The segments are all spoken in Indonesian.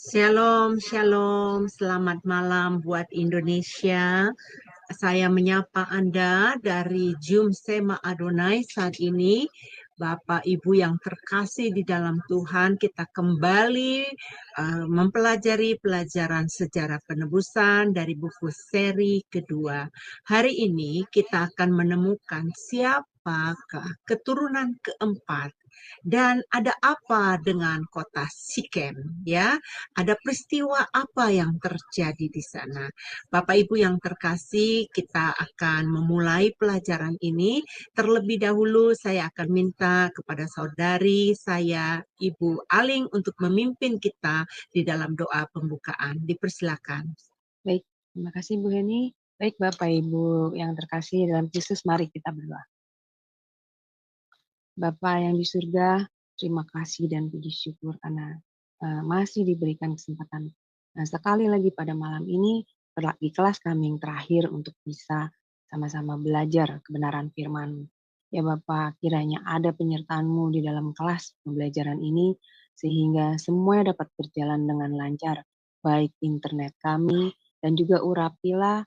Shalom, shalom. Selamat malam buat Indonesia. Saya menyapa Anda dari Jum Sema Adonai saat ini. Bapak Ibu yang terkasih di dalam Tuhan, kita kembali mempelajari pelajaran sejarah penebusan dari buku seri kedua. Hari ini kita akan menemukan siapakah keturunan keempat dan ada apa dengan kota Sikem, ya? Ada peristiwa apa yang terjadi di sana? Bapak Ibu yang terkasih, kita akan memulai pelajaran ini. Terlebih dahulu saya akan minta kepada saudari saya, Ibu Aling, untuk memimpin kita di dalam doa pembukaan. Dipersilakan. Baik, terima kasih Bu Heni. Baik Bapak Ibu yang terkasih dalam Kristus, mari kita berdoa. Bapa yang di surga, terima kasih dan puji syukur karena masih diberikan kesempatan sekali lagi pada malam ini di kelas kami yang terakhir untuk bisa sama-sama belajar kebenaran firman. Ya Bapak, kiranya ada penyertaan-Mu di dalam kelas pembelajaran ini sehingga semuanya dapat berjalan dengan lancar, baik internet kami dan juga urapilah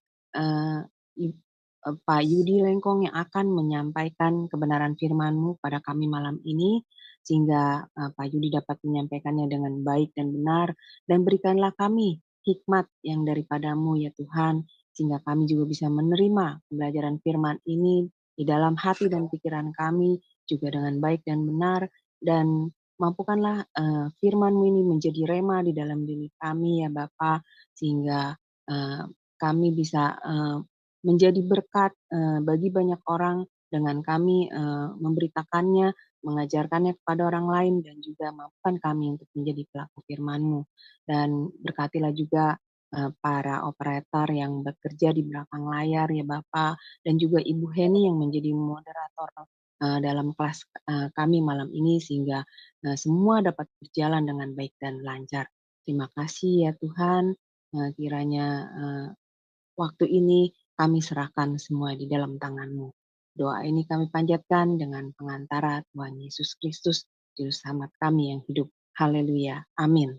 Pak Yudi Lengkong yang akan menyampaikan kebenaran firman-Mu pada kami malam ini, sehingga Pak Yudi dapat menyampaikannya dengan baik dan benar, dan berikanlah kami hikmat yang daripada-Mu ya Tuhan, sehingga kami juga bisa menerima pembelajaran firman ini di dalam hati dan pikiran kami juga dengan baik dan benar, dan mampukanlah firman-Mu ini menjadi rema di dalam diri kami ya Bapa, sehingga kami bisa menjadi berkat bagi banyak orang dengan kami memberitakannya, mengajarkannya kepada orang lain, dan juga mampukan kami untuk menjadi pelaku firman-Mu. Dan berkatilah juga para operator yang bekerja di belakang layar ya Bapak, dan juga Ibu Heni yang menjadi moderator dalam kelas kami malam ini, sehingga semua dapat berjalan dengan baik dan lancar. Terima kasih ya Tuhan, kiranya waktu ini kami serahkan semua di dalam tangan-Mu. Doa ini kami panjatkan dengan pengantara Tuhan Yesus Kristus, Juru Selamat kami yang hidup. Haleluya. Amin.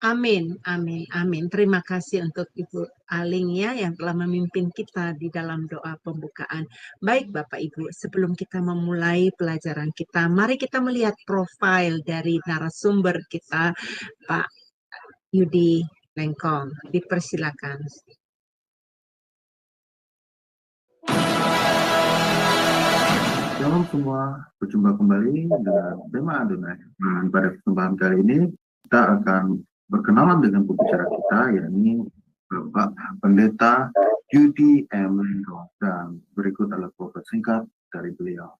Amin, amin, amin. Terima kasih untuk Ibu Aling ya yang telah memimpin kita di dalam doa pembukaan. Baik Bapak Ibu, sebelum kita memulai pelajaran kita, mari kita melihat profil dari narasumber kita, Pak Yudi Lengkong. Dipersilakan. Shalom semua, berjumpa kembali dengan tema Adonai. Pada kesempatan kali ini kita akan berkenalan dengan pembicara kita, yakni Bapak Pendeta Yudi M. Lengkong, dan berikut adalah profil singkat dari beliau.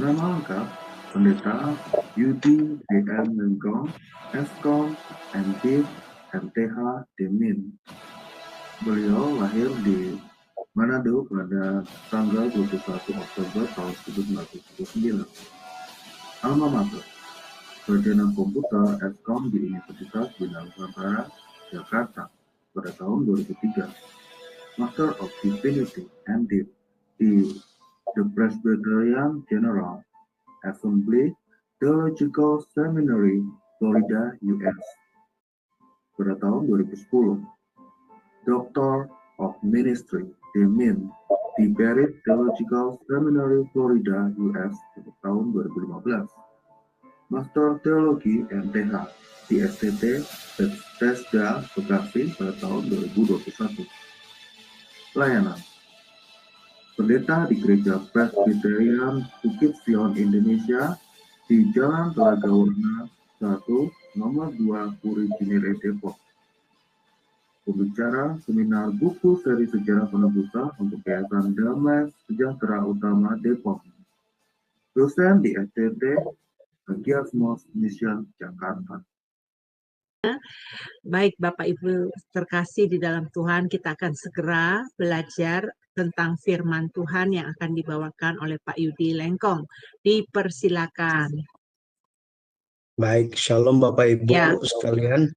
Nama lengkap Pendeta Yudi M. Lengkong, Eskom, MD, MTH, Demin. Beliau lahir di Manado pada tanggal 21 Oktober tahun 1979. Alma mater, Sarjana Komputer Eskom di Universitas Bina Nusantara, Jakarta pada tahun 2003. Master of Divinity MD di The Presbyterian General Assembly Theological Seminary, Florida, US pada tahun 2010. Doctor of Ministry Demin di Barrett Theological Seminary, Florida, US pada tahun 2015. Master Teologi MTH di STT Bethesda, Bekasi pada tahun 2021. Pelayanan Pendeta di Gereja Presbyterian Bukit Sion Indonesia di Jalan Telaga Warna 1, Nomor 2, Puri Cinere, Depok. Pembicara seminar buku seri sejarah penebusan untuk Yayasan Damai Sejahtera Utama Depok. Dosen di STT Giasmos Mission Jakarta. Baik Bapak Ibu terkasih di dalam Tuhan, kita akan segera belajar tentang firman Tuhan yang akan dibawakan oleh Pak Yudi Lengkong. Dipersilakan. Baik, shalom Bapak Ibu Ya. sekalian.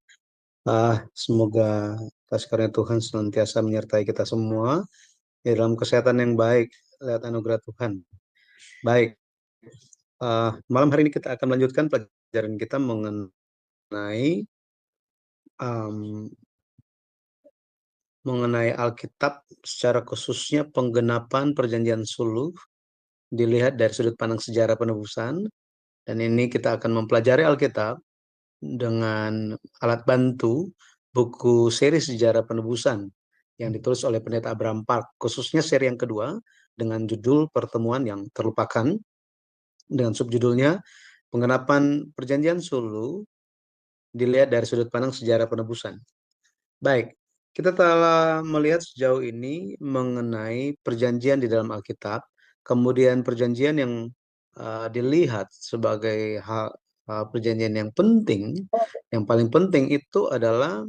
Semoga kasih karunia Tuhan senantiasa menyertai kita semua di dalam kesehatan yang baik, lihat anugerah Tuhan. Baik, malam hari ini kita akan melanjutkan pelajaran kita mengenai mengenai Alkitab, secara khususnya penggenapan perjanjian suluh dilihat dari sudut pandang sejarah penebusan. Dan ini kita akan mempelajari Alkitab dengan alat bantu buku seri sejarah penebusan yang ditulis oleh Pendeta Abraham Park, khususnya seri yang kedua dengan judul Pertemuan yang Terlupakan, dengan subjudulnya Penggenapan Perjanjian Suluh dilihat dari sudut pandang sejarah penebusan. Baik, kita telah melihat sejauh ini mengenai perjanjian di dalam Alkitab, kemudian perjanjian yang dilihat sebagai perjanjian yang penting, yang paling penting itu adalah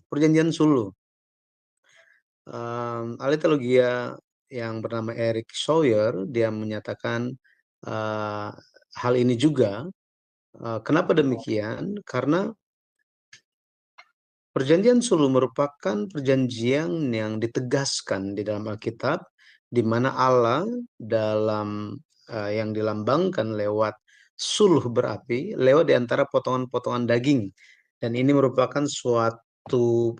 perjanjian suluh. Ahli teologia yang bernama Eric Sawyer, dia menyatakan hal ini juga. Kenapa demikian? Karena perjanjian suluh merupakan perjanjian yang ditegaskan di dalam Alkitab, di mana Allah dalam yang dilambangkan lewat suluh berapi, lewat di antara potongan-potongan daging. Dan ini merupakan suatu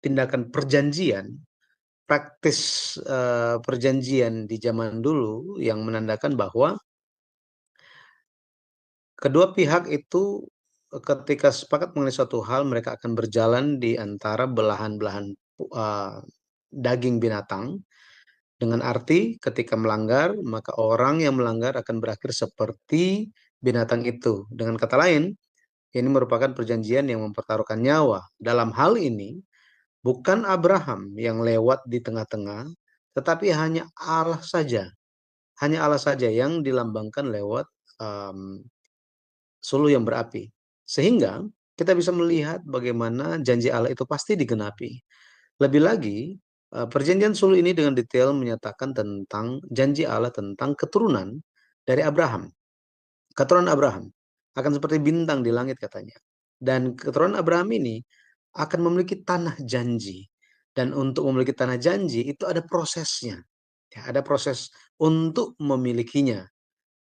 tindakan perjanjian, praktis perjanjian di zaman dulu yang menandakan bahwa kedua pihak itu ketika sepakat mengenai suatu hal, mereka akan berjalan di antara belahan-belahan daging binatang, dengan arti ketika melanggar, maka orang yang melanggar akan berakhir seperti binatang itu. Dengan kata lain, ini merupakan perjanjian yang mempertaruhkan nyawa. Dalam hal ini, bukan Abraham yang lewat di tengah-tengah, tetapi hanya Allah saja. Hanya Allah saja yang dilambangkan lewat suluh yang berapi. Sehingga kita bisa melihat bagaimana janji Allah itu pasti digenapi. Lebih lagi, perjanjian suluh ini dengan detail menyatakan tentang janji Allah tentang keturunan dari Abraham. Keturunan Abraham akan seperti bintang di langit katanya. Dan keturunan Abraham ini akan memiliki tanah janji. Dan untuk memiliki tanah janji itu ada prosesnya. Ya, ada proses untuk memilikinya.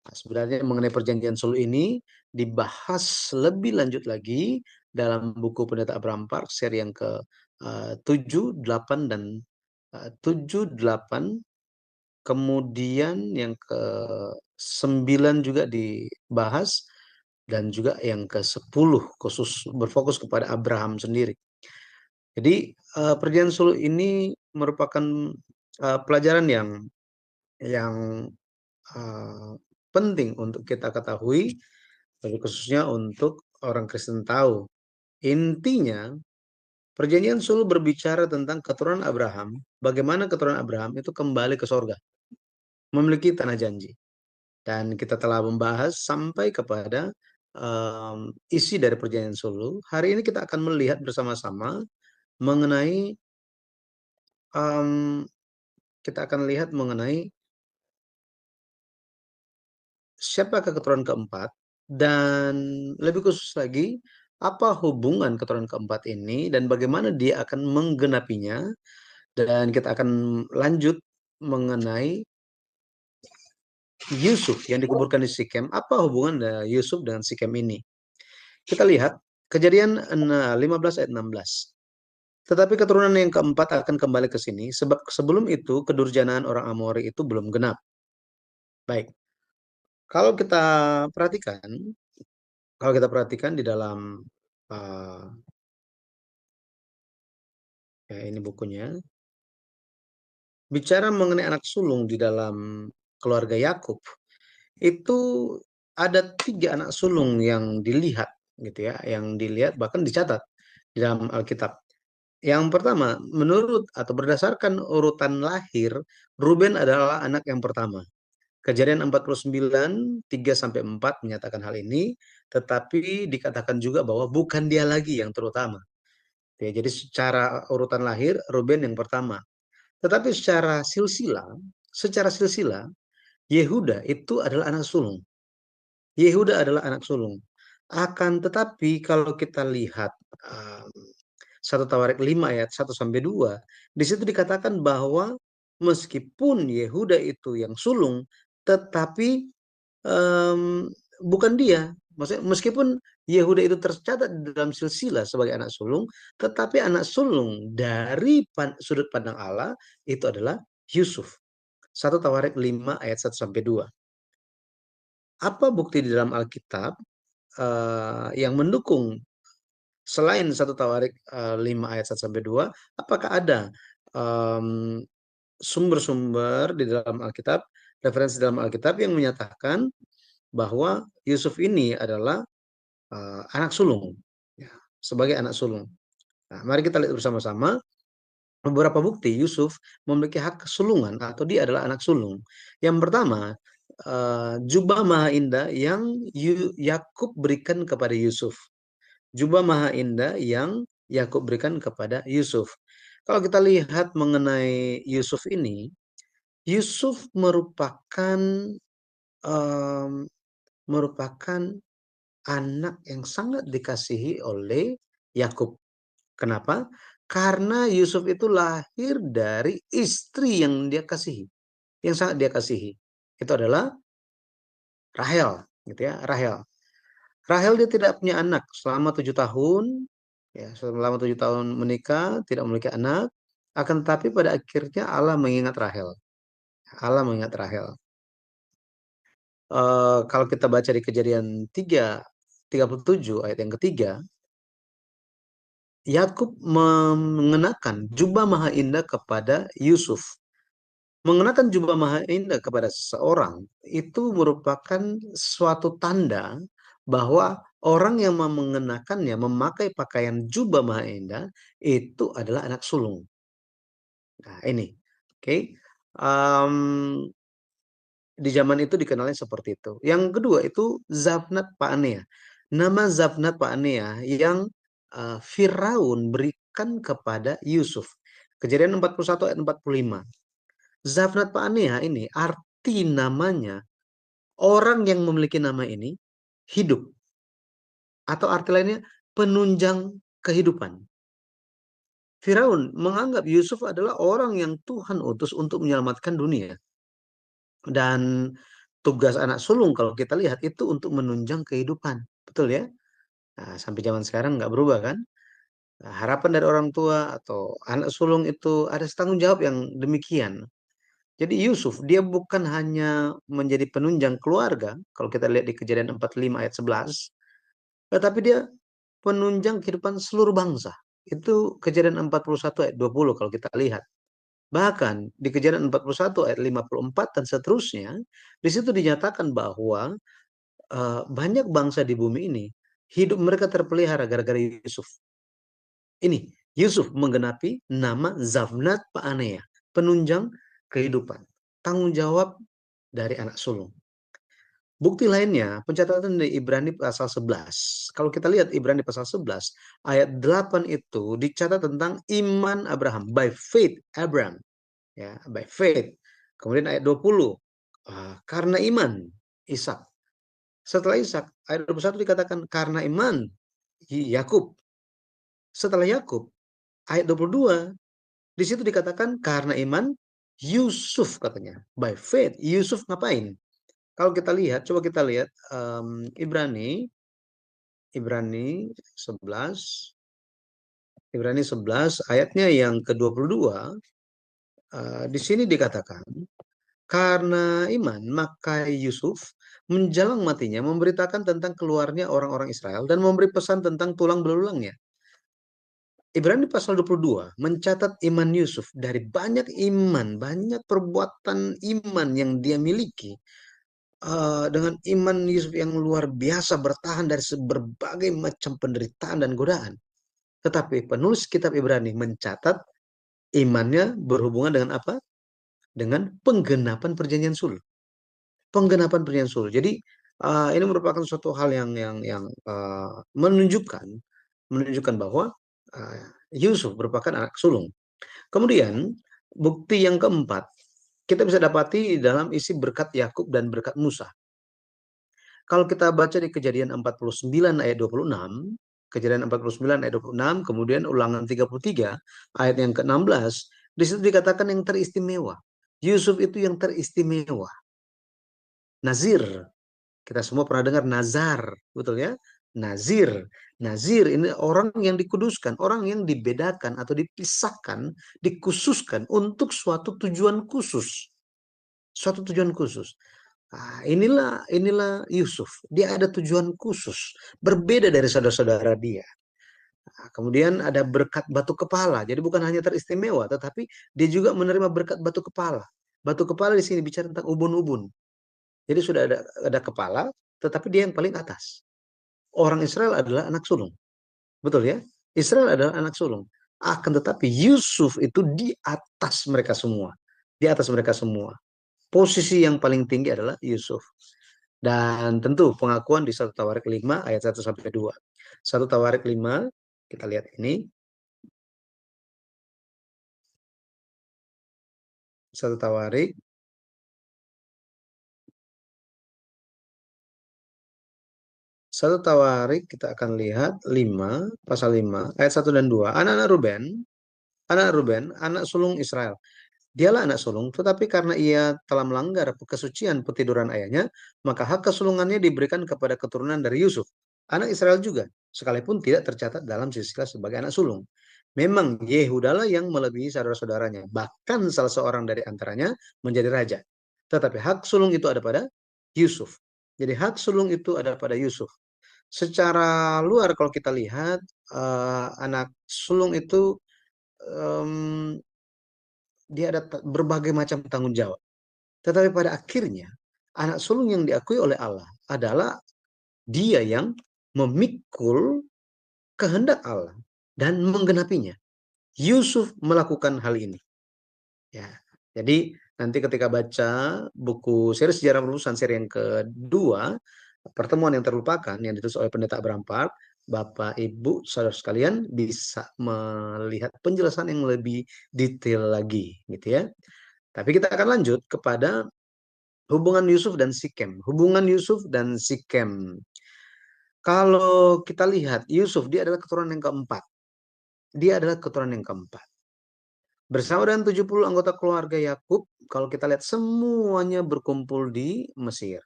Nah, sebenarnya mengenai perjanjian suluh ini dibahas lebih lanjut lagi dalam buku Pendeta Abraham Park seri yang ke-7, 8 dan 7, 8. Kemudian yang ke-9 juga dibahas, dan juga yang ke-10 khusus berfokus kepada Abraham sendiri. Jadi perjanjian suluh ini merupakan pelajaran yang penting untuk kita ketahui, tapi khususnya untuk orang Kristen tahu. Intinya, perjanjian suluh berbicara tentang keturunan Abraham, bagaimana keturunan Abraham itu kembali ke sorga, memiliki tanah janji. Dan kita telah membahas sampai kepada isi dari perjanjian suluh. Hari ini kita akan melihat bersama-sama mengenai siapakah keturunan keempat, dan lebih khusus lagi, apa hubungan keturunan keempat ini dan bagaimana dia akan menggenapinya. Dan kita akan lanjut mengenai Yusuf yang dikuburkan di Sikem. Apa hubungan Yusuf dengan Sikem ini? Kita lihat Kejadian 15 ayat 16. Tetapi keturunan yang keempat akan kembali ke sini, sebab sebelum itu kedurjanaan orang Amori itu belum genap. Baik. Kalau kita perhatikan di dalam ini bukunya, bicara mengenai anak sulung di dalam keluarga Yakub, itu ada 3 anak sulung yang dilihat, gitu ya, yang dilihat bahkan dicatat di dalam Alkitab. Yang pertama, menurut atau berdasarkan urutan lahir, Ruben adalah anak yang pertama. Kejadian 49, 3-4 menyatakan hal ini, tetapi dikatakan juga bahwa bukan dia lagi yang terutama. Ya, jadi secara urutan lahir, Ruben yang pertama. Tetapi secara silsilah, Yehuda itu adalah anak sulung. Yehuda adalah anak sulung. Akan tetapi kalau kita lihat 1 Tawarik 5 ayat 1-2, di situ dikatakan bahwa meskipun Yehuda itu yang sulung, tetapi bukan dia Maksudnya meskipun Yehuda itu tercatat di dalam silsilah sebagai anak sulung, tetapi anak sulung dari sudut pandang Allah itu adalah Yusuf. 1 Tawarik 5 ayat 1 sampai 2. Apa bukti di dalam Alkitab yang mendukung selain 1 Tawarik 5 ayat 1 sampai 2, apakah ada sumber-sumber di dalam Alkitab, referensi dalam Alkitab yang menyatakan bahwa Yusuf ini adalah anak sulung, ya, sebagai anak sulung. Nah, mari kita lihat bersama-sama beberapa bukti Yusuf memiliki hak kesulungan atau dia adalah anak sulung. Yang pertama, jubah maha indah yang Yakub berikan kepada Yusuf. Jubah maha indah yang Yakub berikan kepada Yusuf. Kalau kita lihat mengenai Yusuf ini, Yusuf merupakan anak yang sangat dikasihi oleh Yakub. Kenapa? Karena Yusuf itu lahir dari istri yang dia kasihi, yang sangat dia kasihi. Itu adalah Rahel, gitu ya, Rahel. Rahel dia tidak punya anak selama 7 tahun, ya, selama 7 tahun menikah, tidak memiliki anak. Akan tetapi pada akhirnya Allah mengingat Rahel. Allah mengingat Rahel. Kalau kita baca di Kejadian 37 ayat yang ketiga, Yakub mengenakan jubah maha indah kepada Yusuf. Mengenakan jubah maha indah kepada seseorang itu merupakan suatu tanda bahwa orang yang mengenakannya, memakai pakaian jubah maha indah, itu adalah anak sulung. Nah, ini, oke. Di zaman itu dikenalnya seperti itu. Yang kedua itu Zabnat Paanea. Nama Zabnat Paanea yang Firaun berikan kepada Yusuf. Kejadian 41 ayat 45. Zabnat Paanea ini arti namanya orang yang memiliki nama ini hidup. Atau arti lainnya penunjang kehidupan. Firaun menganggap Yusuf adalah orang yang Tuhan utus untuk menyelamatkan dunia. Dan tugas anak sulung kalau kita lihat itu untuk menunjang kehidupan. Betul ya? Nah, sampai zaman sekarang nggak berubah kan? Nah, harapan dari orang tua atau anak sulung itu ada tanggung jawab yang demikian. Jadi Yusuf dia bukan hanya menjadi penunjang keluarga, kalau kita lihat di Kejadian 45 ayat 11, tetapi dia penunjang kehidupan seluruh bangsa. Itu Kejadian 41 ayat 20 kalau kita lihat. Bahkan di Kejadian 41 ayat 54 dan seterusnya, di situ dinyatakan bahwa banyak bangsa di bumi ini hidup mereka terpelihara gara-gara Yusuf. Ini Yusuf menggenapi nama Zavnat Paanea, penunjang kehidupan, tanggung jawab dari anak sulung. Bukti lainnya, pencatatan di Ibrani pasal 11. Kalau kita lihat Ibrani pasal 11, ayat 8 itu dicatat tentang iman Abraham. By faith, Abraham. Ya, by faith. Kemudian ayat 20, karena iman, Ishak. Setelah Ishak, ayat 21 dikatakan karena iman, Yakub. Setelah Yakub, ayat 22, di situ dikatakan karena iman, Yusuf katanya. By faith, Yusuf ngapain? Kalau kita lihat, coba kita lihat Ibrani 11, Ibrani 11 ayatnya yang ke-22, di sini dikatakan, karena iman, maka Yusuf menjelang matinya memberitakan tentang keluarnya orang-orang Israel dan memberi pesan tentang tulang belulangnya. Ibrani pasal 22 mencatat iman Yusuf dari banyak iman, banyak perbuatan iman yang dia miliki. Dengan iman Yusuf yang luar biasa bertahan dari berbagai macam penderitaan dan godaan. Tetapi penulis kitab Ibrani mencatat imannya berhubungan dengan apa? Dengan penggenapan perjanjian sulh. Penggenapan perjanjian sulh. Jadi ini merupakan suatu hal yang menunjukkan bahwa Yusuf merupakan anak sulung. Kemudian bukti yang keempat kita bisa dapati dalam isi berkat Yakub dan berkat Musa. Kalau kita baca di Kejadian 49 ayat 26, Kejadian 49 ayat 26, kemudian Ulangan 33 ayat yang ke-16, di situ dikatakan yang teristimewa. Yusuf itu yang teristimewa. Nazir. Kita semua pernah dengar nazar, betul ya? Nazir. Nazir ini orang yang dikuduskan, orang yang dibedakan atau dipisahkan, dikhususkan untuk suatu tujuan khusus. Suatu tujuan khusus. Nah, inilah Yusuf. Dia ada tujuan khusus, berbeda dari saudara-saudara dia. Nah, kemudian ada berkat batu kepala. Jadi bukan hanya teristimewa, tetapi dia juga menerima berkat batu kepala. Batu kepala di sini bicara tentang ubun-ubun. Jadi sudah ada kepala, tetapi dia yang paling atas. Orang Israel adalah anak sulung. Betul ya? Israel adalah anak sulung. Akan tetapi Yusuf itu di atas mereka semua. Di atas mereka semua. Posisi yang paling tinggi adalah Yusuf. Dan tentu pengakuan di 1 Tawarik 5 ayat 1-2. 1 Tawarik 5, kita lihat ini. 1 Tawarik 1 Tawarik kita akan lihat 5, pasal 5, ayat 1 dan 2. Anak-anak Ruben, anak sulung Israel. Dialah anak sulung, tetapi karena ia telah melanggar kesucian petiduran ayahnya, maka hak kesulungannya diberikan kepada keturunan dari Yusuf, anak Israel juga, sekalipun tidak tercatat dalam silsilah sebagai anak sulung. Memang Yehudalah yang melebihi saudara-saudaranya, bahkan salah seorang dari antaranya menjadi raja. Tetapi hak sulung itu ada pada Yusuf. Jadi hak sulung itu ada pada Yusuf. Secara luar kalau kita lihat, anak sulung itu dia ada berbagai macam tanggung jawab. Tetapi pada akhirnya, anak sulung yang diakui oleh Allah adalah dia yang memikul kehendak Allah dan menggenapinya. Yusuf melakukan hal ini. Ya, jadi nanti ketika baca buku seri sejarah penulisan seri yang kedua, pertemuan yang terlupakan yang ditulis oleh Pendeta Abraham Park, Bapak Ibu saudara sekalian bisa melihat penjelasan yang lebih detail lagi, gitu ya. Tapi kita akan lanjut kepada hubungan Yusuf dan Sikem. Hubungan Yusuf dan Sikem. Kalau kita lihat, Yusuf dia adalah keturunan yang keempat. Dia adalah keturunan yang keempat. Bersama dengan 70 anggota keluarga Yakub, kalau kita lihat semuanya berkumpul di Mesir.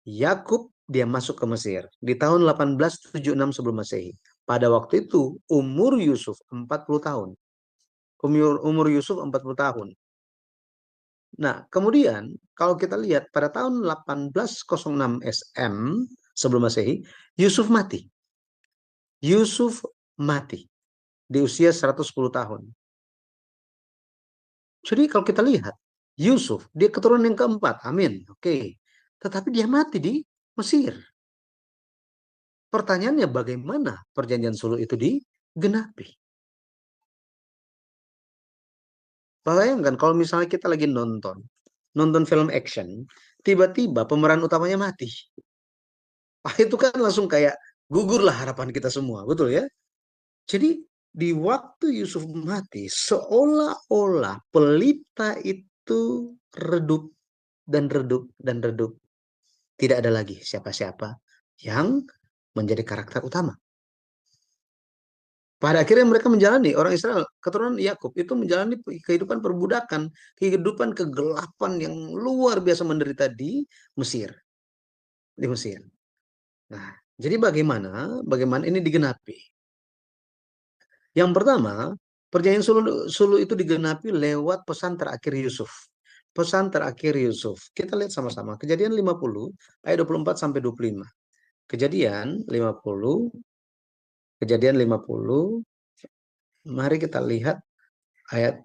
Yakub dia masuk ke Mesir di tahun 1876 sebelum Masehi. Pada waktu itu umur Yusuf 40 tahun. Umur Yusuf 40 tahun. Nah, kemudian kalau kita lihat pada tahun 1806 SM sebelum Masehi, Yusuf mati. Yusuf mati di usia 110 tahun. Jadi kalau kita lihat, Yusuf, dia keturunan yang keempat, amin, oke. Tetapi dia mati di Mesir. Pertanyaannya bagaimana perjanjian sulh itu digenapi? Bayangkan kalau misalnya kita lagi nonton film action, tiba-tiba pemeran utamanya mati. Itu kan langsung kayak gugurlah harapan kita semua, betul ya? Jadi di waktu Yusuf mati, seolah-olah pelita itu redup dan redup dan redup. Tidak ada lagi siapa-siapa yang menjadi karakter utama. Pada akhirnya mereka menjalani, orang Israel, keturunan Yakub itu menjalani kehidupan perbudakan, kehidupan kegelapan yang luar biasa menderita di Mesir. Di Mesir. Nah, jadi bagaimana ini digenapi? Yang pertama, perjanjian sulh itu digenapi lewat pesan terakhir Yusuf. Pesan terakhir Yusuf. Kita lihat sama-sama. Kejadian 50 ayat 24 sampai 25. Kejadian 50 mari kita lihat ayat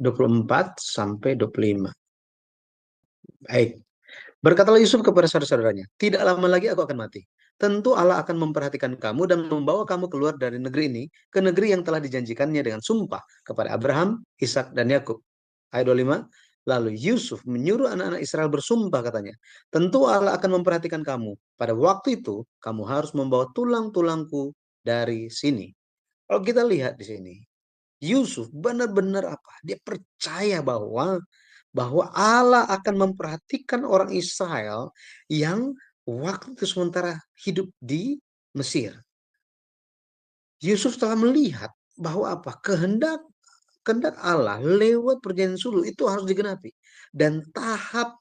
24 sampai 25. Baik. Berkatalah Yusuf kepada saudara-saudaranya, tidak lama lagi aku akan mati. Tentu Allah akan memperhatikan kamu dan membawa kamu keluar dari negeri ini ke negeri yang telah dijanjikannya dengan sumpah kepada Abraham, Ishak dan Yakub. Ayat 25. Lalu Yusuf menyuruh anak-anak Israel bersumpah katanya, tentu Allah akan memperhatikan kamu. Pada waktu itu kamu harus membawa tulang-tulangku dari sini. Kalau kita lihat di sini, Yusuf benar-benar apa? Dia percaya bahwa Allah akan memperhatikan orang Israel yang waktu itu sementara hidup di Mesir. Yusuf telah melihat bahwa apa? Kehendak kehendak Allah lewat perjanjian sulh itu harus digenapi. Dan tahap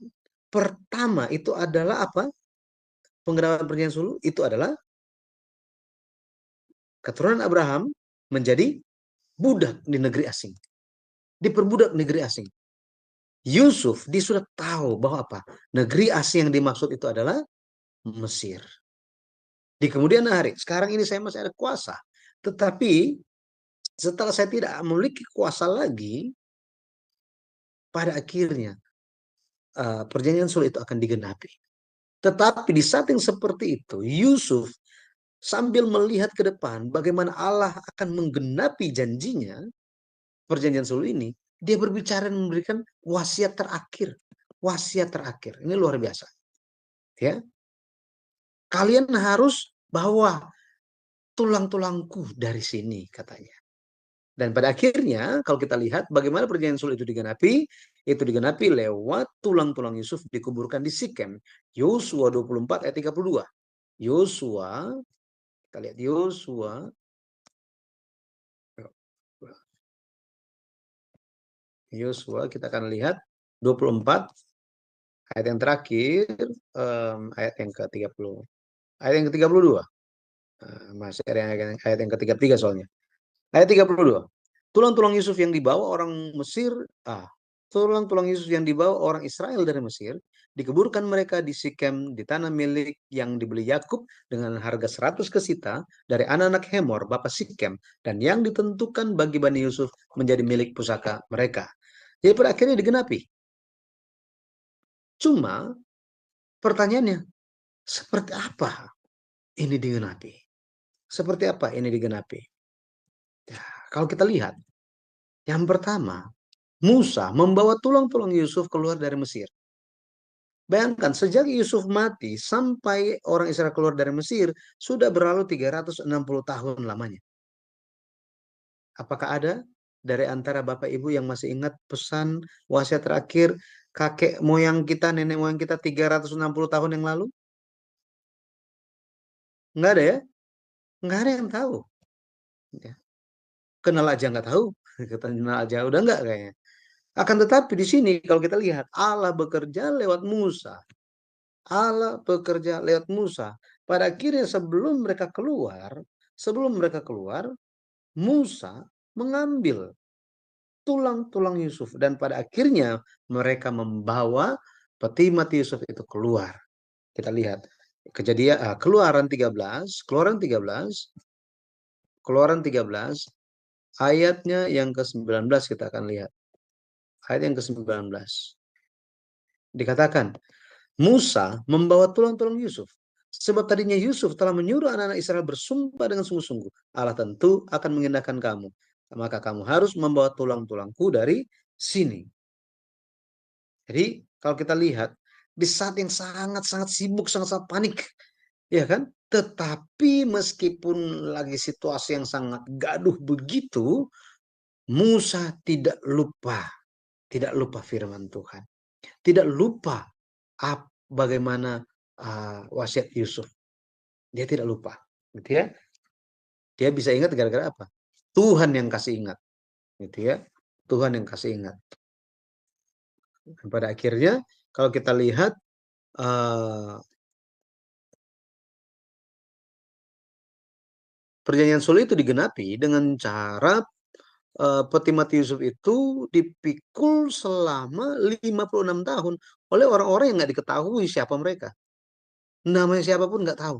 pertama itu adalah apa? Penggenapan perjanjian sulh itu adalah keturunan Abraham menjadi budak di negeri asing. Diperbudak negeri asing. Yusuf, dia sudah tahu bahwa apa? Negeri asing yang dimaksud itu adalah Mesir. Di kemudian hari, sekarang ini saya masih ada kuasa. Tetapi setelah saya tidak memiliki kuasa lagi, pada akhirnya perjanjian sulh itu akan digenapi. Tetapi di saat yang seperti itu, Yusuf sambil melihat ke depan bagaimana Allah akan menggenapi janjinya, perjanjian sulh ini, dia berbicara dan memberikan wasiat terakhir. Wasiat terakhir. Ini luar biasa. Ya. Kalian harus bawa tulang-tulangku dari sini, katanya. Dan pada akhirnya kalau kita lihat bagaimana perjanjian sulh itu digenapi lewat tulang-tulang Yusuf dikuburkan di Sikem. Yosua 24 ayat 32. Yosua, kita lihat Yosua. Yosua kita akan lihat 24 ayat yang terakhir, ayat yang ke-30. Ayat yang ke-32. Masih ayat yang ke-33 soalnya. Ayat 32. Tulang-tulang Yusuf yang dibawa orang Mesir, tulang-tulang Yusuf yang dibawa orang Israel dari Mesir, dikuburkan mereka di Sikem, di tanah milik yang dibeli Yakub dengan harga 100 kesita dari anak-anak Hemor, bapak Sikem, dan yang ditentukan bagi Bani Yusuf menjadi milik pusaka mereka. Jadi pada akhirnya digenapi. Cuma pertanyaannya, seperti apa ini digenapi? Seperti apa ini digenapi? Ya, kalau kita lihat, yang pertama, Musa membawa tulang-tulang Yusuf keluar dari Mesir. Bayangkan, sejak Yusuf mati sampai orang Israel keluar dari Mesir, sudah berlalu 360 tahun lamanya. Apakah ada dari antara Bapak Ibu yang masih ingat pesan wasiat terakhir kakek moyang kita, nenek moyang kita 360 tahun yang lalu? Enggak ada ya? Enggak ada yang tahu. Ya. Kenal aja nggak tahu. Kenal aja udah enggak kayaknya. Akan tetapi di sini kalau kita lihat Allah bekerja lewat Musa. Allah bekerja lewat Musa. Pada akhirnya sebelum mereka keluar, Musa mengambil tulang-tulang Yusuf dan pada akhirnya mereka membawa peti mati Yusuf itu keluar. Kita lihat Kejadian Keluaran 13 ayatnya yang ke-19 kita akan lihat. Ayat yang ke-19. Dikatakan, Musa membawa tulang-tulang Yusuf. Sebab tadinya Yusuf telah menyuruh anak-anak Israel bersumpah dengan sungguh-sungguh. Allah tentu akan mengindahkan kamu. Maka kamu harus membawa tulang-tulangku dari sini. Jadi kalau kita lihat, di saat yang sangat-sangat sibuk, sangat-sangat panik. Ya kan? Tetapi meskipun lagi situasi yang sangat gaduh begitu, Musa tidak lupa firman Tuhan. Tidak lupa bagaimana wasiat Yusuf. Dia tidak lupa, gitu ya. Dia bisa ingat gara-gara apa? Tuhan yang kasih ingat, gitu ya. Tuhan yang kasih ingat. Dan pada akhirnya kalau kita lihat perjanjian sulh itu digenapi dengan cara peti mati Yusuf itu dipikul selama 56 tahun oleh orang-orang yang nggak diketahui siapa mereka. Namanya siapapun nggak tahu.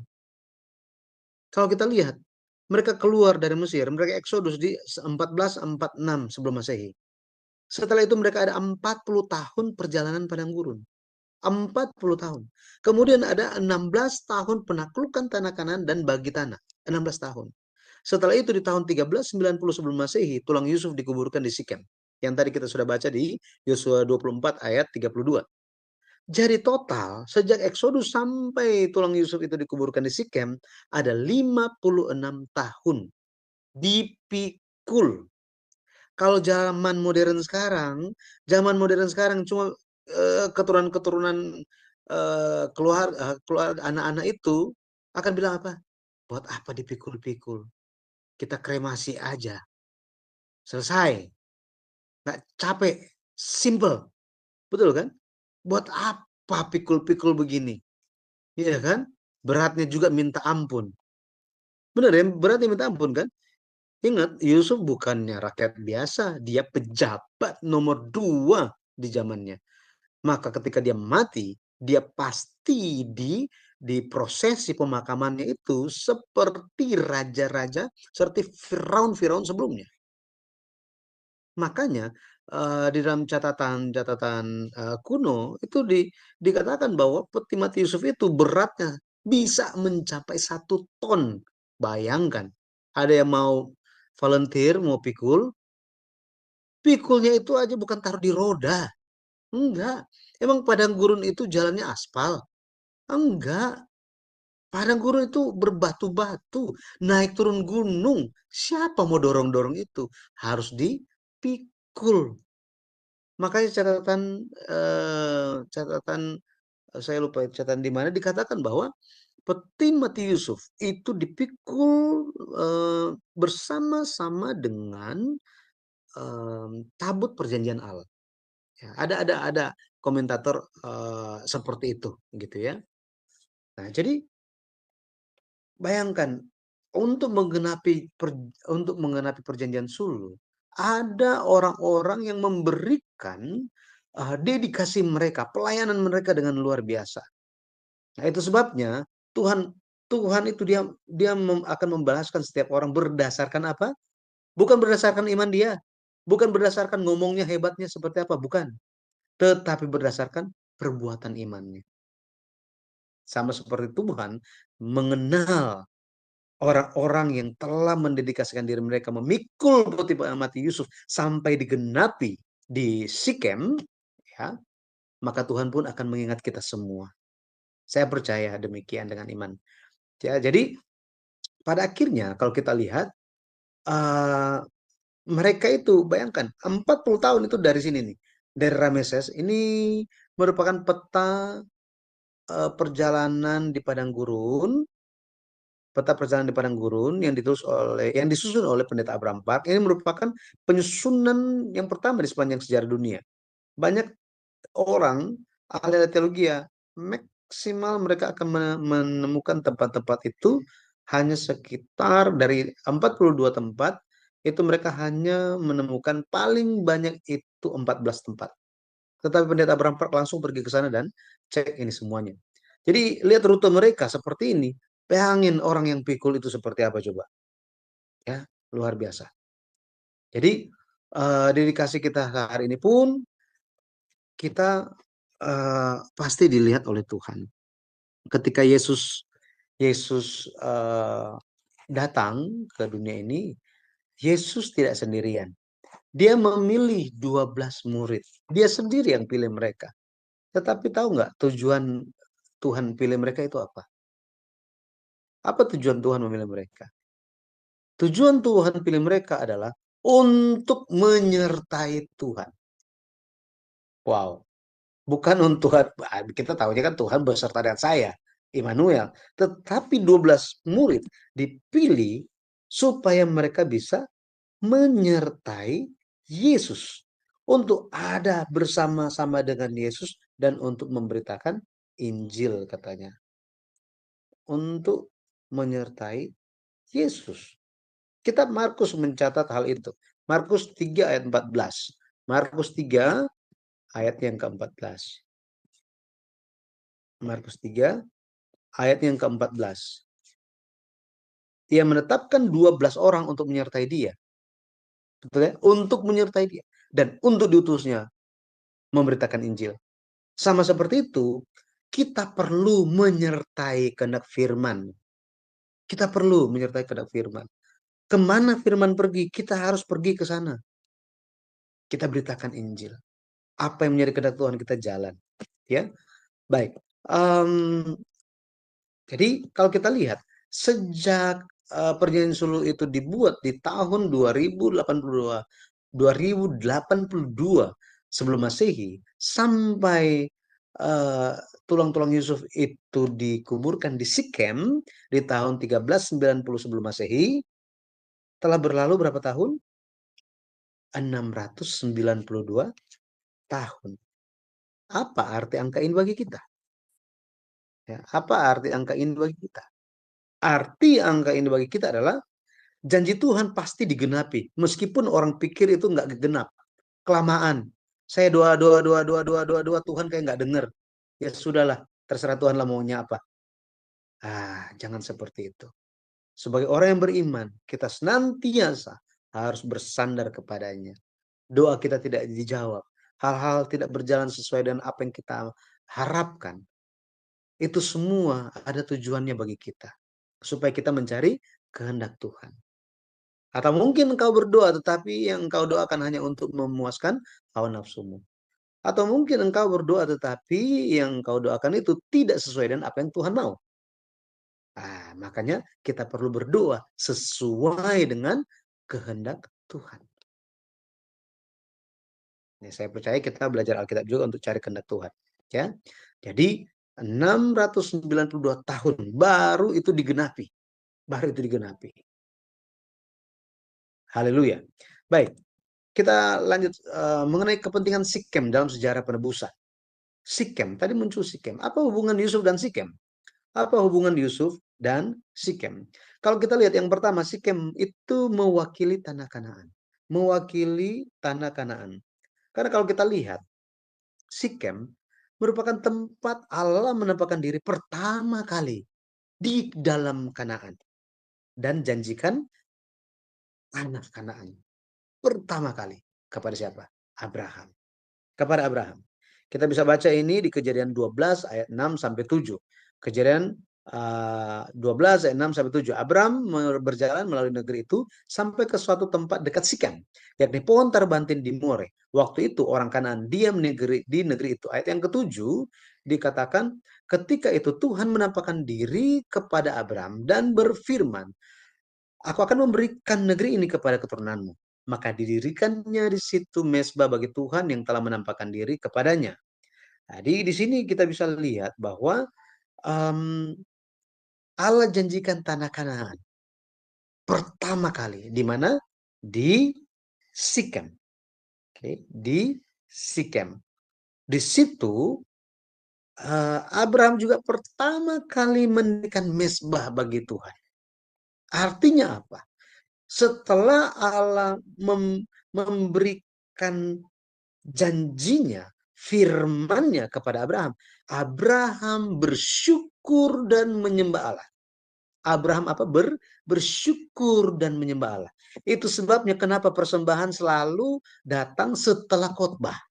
Kalau kita lihat, mereka keluar dari Mesir, mereka Eksodus di 1446 sebelum Masehi. Setelah itu mereka ada 40 tahun perjalanan padang gurun. 40 tahun. Kemudian ada 16 tahun penaklukan tanah Kanan dan bagi tanah. 16 tahun. Setelah itu di tahun 1390 sebelum Masehi, tulang Yusuf dikuburkan di Sikem. Yang tadi kita sudah baca di Yosua 24 ayat 32. Jadi total, sejak Eksodus sampai tulang Yusuf itu dikuburkan di Sikem, ada 56 tahun dipikul. Kalau zaman modern sekarang cuma keturunan-keturunan keluar anak-anak itu akan bilang apa? Buat apa dipikul-pikul? Kita kremasi aja. Selesai. nggak capek, simple, betul kan? Buat apa pikul-pikul begini? Iya kan? Beratnya juga minta ampun. Benar ya, beratnya minta ampun kan? Ingat, Yusuf bukannya rakyat biasa, dia pejabat nomor 2 di zamannya. Maka ketika dia mati, dia pasti di prosesi pemakamannya itu seperti raja-raja, seperti Firaun-Firaun sebelumnya. Makanya di dalam catatan-catatan kuno itu dikatakan bahwa peti mati Yusuf itu beratnya bisa mencapai 1 ton. Bayangkan, ada yang mau volunteer, mau pikul, pikulnya itu aja bukan taruh di roda. Enggak. Emang padang gurun itu jalannya aspal? Enggak. Padang gurun itu berbatu-batu, naik turun gunung. Siapa mau dorong-dorong itu? Harus dipikul. Makanya catatan saya lupa catatan di mana dikatakan bahwa peti mati Yusuf itu dipikul bersama-sama dengan tabut perjanjian Allah. Ya, ada komentator seperti itu gitu ya. Nah, jadi bayangkan untuk menggenapi perjanjian sulhu, ada orang-orang yang memberikan dedikasi mereka, pelayanan mereka dengan luar biasa. Nah, itu sebabnya Tuhan Tuhan itu dia akan membalaskan setiap orang berdasarkan apa? Bukan berdasarkan iman dia, bukan berdasarkan ngomongnya hebatnya seperti apa, bukan. Tetapi berdasarkan perbuatan imannya. Sama seperti Tuhan mengenal orang-orang yang telah mendedikasikan diri mereka memikul peti mati Yusuf sampai digenapi di Sikem, ya, maka Tuhan pun akan mengingat kita semua. Saya percaya demikian dengan iman. Ya, jadi pada akhirnya kalau kita lihat mereka itu bayangkan 40 tahun itu dari sini nih, dari Rameses ini merupakan peta perjalanan di padang gurun. Peta perjalanan di padang gurun yang disusun oleh Pendeta Abraham Park ini merupakan penyusunan yang pertama di sepanjang sejarah dunia. Banyak orang ahli teologi ya, maksimal mereka akan menemukan tempat-tempat itu hanya sekitar dari 42 tempat, itu mereka hanya menemukan paling banyak itu 14 tempat. Tetapi Pendeta Abraham Park langsung pergi ke sana dan cek ini semuanya. Jadi lihat rute mereka seperti ini. Bayangin orang yang pikul itu seperti apa coba. Ya, luar biasa. Jadi dedikasi kita hari ini pun kita pasti dilihat oleh Tuhan. Ketika Yesus datang ke dunia ini, Yesus tidak sendirian. Dia memilih 12 murid. Dia sendiri yang pilih mereka. Tetapi tahu nggak tujuan Tuhan pilih mereka itu apa? Apa tujuan Tuhan memilih mereka? Tujuan Tuhan pilih mereka adalah untuk menyertai Tuhan. Wow. Bukan untuk kita tahunya kan Tuhan beserta dengan saya, Immanuel. Tetapi 12 murid dipilih supaya mereka bisa menyertai Yesus. Untuk ada bersama-sama dengan Yesus dan untuk memberitakan Injil katanya. Untuk menyertai Yesus. Kitab Markus mencatat hal itu. Markus 3 ayat 14. Markus 3 ayat yang ke-14. Markus 3 ayat yang ke-14. Ia menetapkan 12 orang untuk menyertai dia. Betul ya? Untuk menyertai dia. Dan untuk diutusnya memberitakan Injil. Sama seperti itu, kita perlu menyertai kehendak firman. Kita perlu menyertai kehendak firman. Kemana firman pergi, kita harus pergi ke sana. Kita beritakan Injil. Apa yang menjadi kehendak Tuhan kita jalan. Ya, baik. Jadi kalau kita lihat sejak perjanjian sulhu itu dibuat di tahun 2082 sebelum Masehi sampai tulang-tulang Yusuf itu dikuburkan di Sikem di tahun 1390 sebelum Masehi, telah berlalu berapa tahun? 692 tahun. Apa arti angka ini bagi kita? Ya, apa arti angka ini bagi kita? Arti angka ini bagi kita adalah janji Tuhan pasti digenapi. Meskipun orang pikir itu nggak genap. Kelamaan. Saya doa, Tuhan kayak nggak dengar. Ya sudahlah, terserah Tuhan lah maunya apa. Jangan seperti itu. Sebagai orang yang beriman, kita senantiasa harus bersandar kepadanya. Doa kita tidak dijawab. Hal-hal tidak berjalan sesuai dengan apa yang kita harapkan. Itu semua ada tujuannya bagi kita. Supaya kita mencari kehendak Tuhan. Atau mungkin engkau berdoa tetapi yang engkau doakan hanya untuk memuaskan hawa nafsumu. Atau mungkin engkau berdoa tetapi yang engkau doakan itu tidak sesuai dengan apa yang Tuhan mau. Makanya kita perlu berdoa sesuai dengan kehendak Tuhan. Saya percaya kita belajar Alkitab juga untuk cari kehendak Tuhan. Ya, jadi 692 tahun baru itu digenapi. Haleluya. Baik, kita lanjut mengenai kepentingan Sikem dalam sejarah penebusan. Sikem, tadi muncul Sikem. Apa hubungan Yusuf dan Sikem? Apa hubungan Yusuf dan Sikem? Kalau kita lihat yang pertama, Sikem itu mewakili tanah Kanaan. Mewakili tanah Kanaan. Karena kalau kita lihat, Sikem merupakan tempat Allah menampakkan diri pertama kali di dalam Kanaan. Dan janjikan anak Kanaan. Pertama kali. Kepada siapa? Abraham. Kepada Abraham. Kita bisa baca ini di Kejadian 12 ayat 6 sampai 7. Kejadian 12 ayat 6 sampai 7. Abraham berjalan melalui negeri itu sampai ke suatu tempat dekat Sikem, yakni pohon tarbantin di More. Waktu itu orang Kanaan diam di negeri itu. Ayat yang ketujuh dikatakan, ketika itu Tuhan menampakkan diri kepada Abraham dan berfirman, aku akan memberikan negeri ini kepada keturunanmu. Maka didirikannya di situ mezbah bagi Tuhan yang telah menampakkan diri kepadanya. Jadi di sini kita bisa lihat bahwa Allah janjikan tanah Kanaan pertama kali di mana? Di Sikem. Di Sikem. Di situ Abraham juga pertama kali mendirikan mezbah bagi Tuhan. Artinya apa? Setelah Allah memberikan janjinya, firman-Nya kepada Abraham, Abraham bersyukur dan menyembah Allah. Abraham bersyukur dan menyembah Allah. Itu sebabnya kenapa persembahan selalu datang setelah khotbah.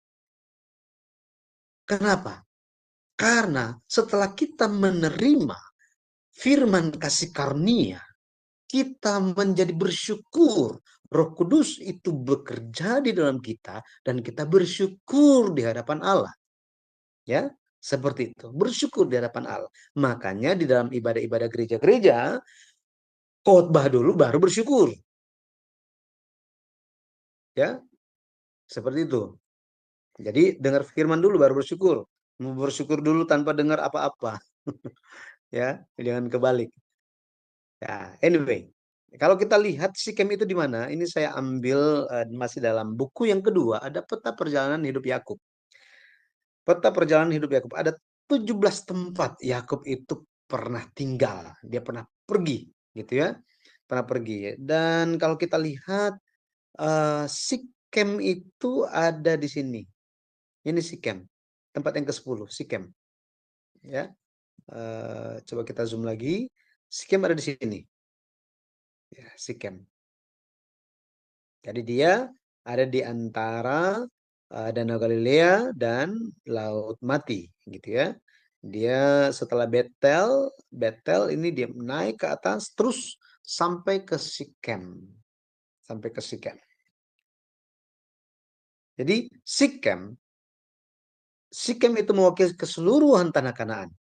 Kenapa? Karena setelah kita menerima firman kasih karunia, kita menjadi bersyukur. Roh Kudus itu bekerja di dalam kita dan kita bersyukur di hadapan Allah. Ya, seperti itu. Bersyukur di hadapan Allah. Makanya di dalam ibadah-ibadah gereja-gereja, khotbah dulu baru bersyukur. Ya, seperti itu. Jadi dengar firman dulu baru bersyukur. Mau bersyukur dulu tanpa dengar apa-apa. Ya, jangan kebalik. Ya, anyway. Kalau kita lihat Sikem itu di mana? Ini saya ambil masih dalam buku yang kedua, ada peta perjalanan hidup Yakub. Peta perjalanan hidup Yakub, ada 17 tempat Yakub itu pernah tinggal. Dia pernah pergi, gitu ya. Pernah pergi. Dan kalau kita lihat Sikem itu ada di sini. Ini Sikem. Tempat yang ke-10, Sikem. Ya. Coba kita zoom lagi. Sikem ada di sini. Ya, Sikem. Jadi dia ada di antara Danau Galilea dan Laut Mati, gitu ya. Dia setelah Betel ini dia naik ke atas terus sampai ke Sikem. Sampai ke Sikem. Jadi Sikem itu mewakili keseluruhan tanah Kanaan.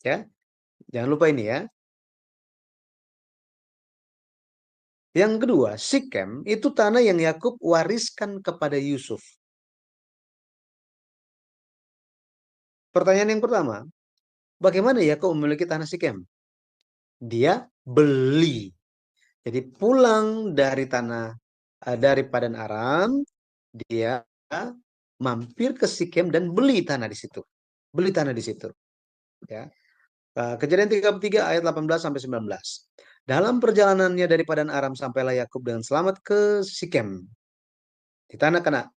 Ya. Jangan lupa ini ya. Yang kedua, Sikem itu tanah yang Yakub wariskan kepada Yusuf. Pertanyaan yang pertama, bagaimana Yakub memiliki tanah Sikem? Dia beli. Jadi pulang dari tanah dari Padan Aram, dia mampir ke Sikem dan beli tanah di situ. Beli tanah di situ. Ya. Kejadian 33 ayat 18 sampai 19. Dalam perjalanannya dari Padan Aram sampailah Yakub dengan selamat ke Sikem di tanah Kanaan.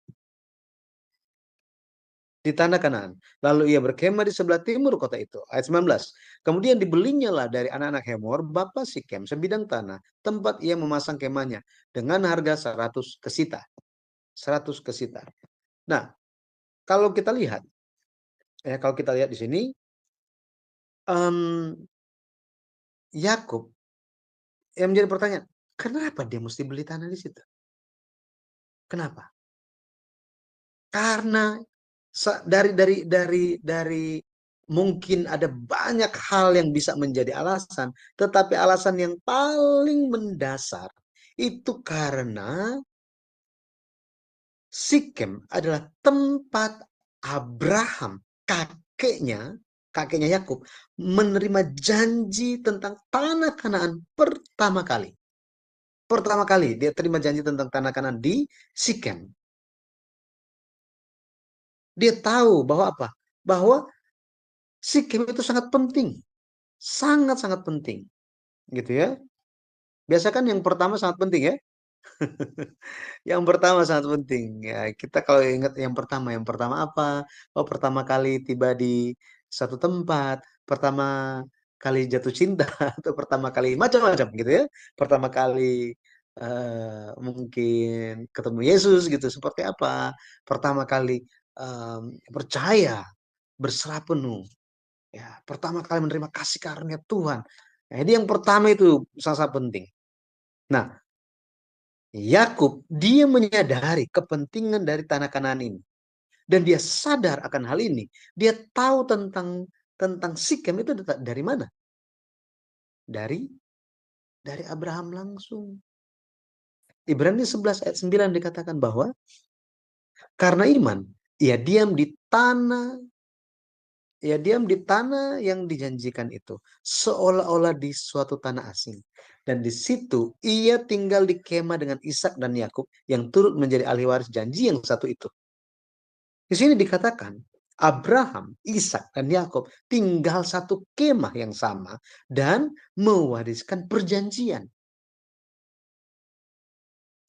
Di tanah Kanaan. Lalu ia berkemah di sebelah timur kota itu. Ayat 19. Kemudian dibelinya lah dari anak-anak Hemor, bapa Sikem, sebidang tanah, tempat ia memasang kemahnya dengan harga 100 kesita. 100 kesita. Nah, kalau kita lihat di sini, Yakub yang menjadi pertanyaan, kenapa dia mesti beli tanah di situ? Kenapa? Karena dari mungkin ada banyak hal yang bisa menjadi alasan, tetapi alasan yang paling mendasar itu karena Sikem adalah tempat Abraham, kakeknya Yakub, menerima janji tentang tanah Kanaan pertama kali. Pertama kali dia terima janji tentang tanah Kanaan di Sikem. Dia tahu bahwa apa? Bahwa Sikem itu sangat penting. Sangat-sangat penting. Gitu ya. Biasa kan yang pertama sangat penting ya. Yang pertama sangat penting. Ya, kita kalau ingat yang pertama apa? Oh, pertama kali tiba di satu tempat, pertama kali jatuh cinta atau pertama kali macam-macam gitu ya. Pertama kali mungkin ketemu Yesus gitu seperti apa? Pertama kali percaya, berserah penuh. Ya, pertama kali menerima kasih karunia Tuhan. Nah, jadi yang pertama itu sangat penting. Nah, Yakub dia menyadari kepentingan dari tanah Kanaan ini. Dan dia sadar akan hal ini. Dia tahu tentang Sikem itu dari mana? Dari Abraham langsung. Ibrani 11 ayat 9 dikatakan bahwa karena iman ia diam di tanah yang dijanjikan itu, seolah-olah di suatu tanah asing. Dan di situ ia tinggal di kemah dengan Ishak dan Yakub yang turut menjadi ahli waris janji yang satu itu. Di sini dikatakan Abraham, Ishak dan Yakub tinggal satu kemah yang sama dan mewariskan perjanjian.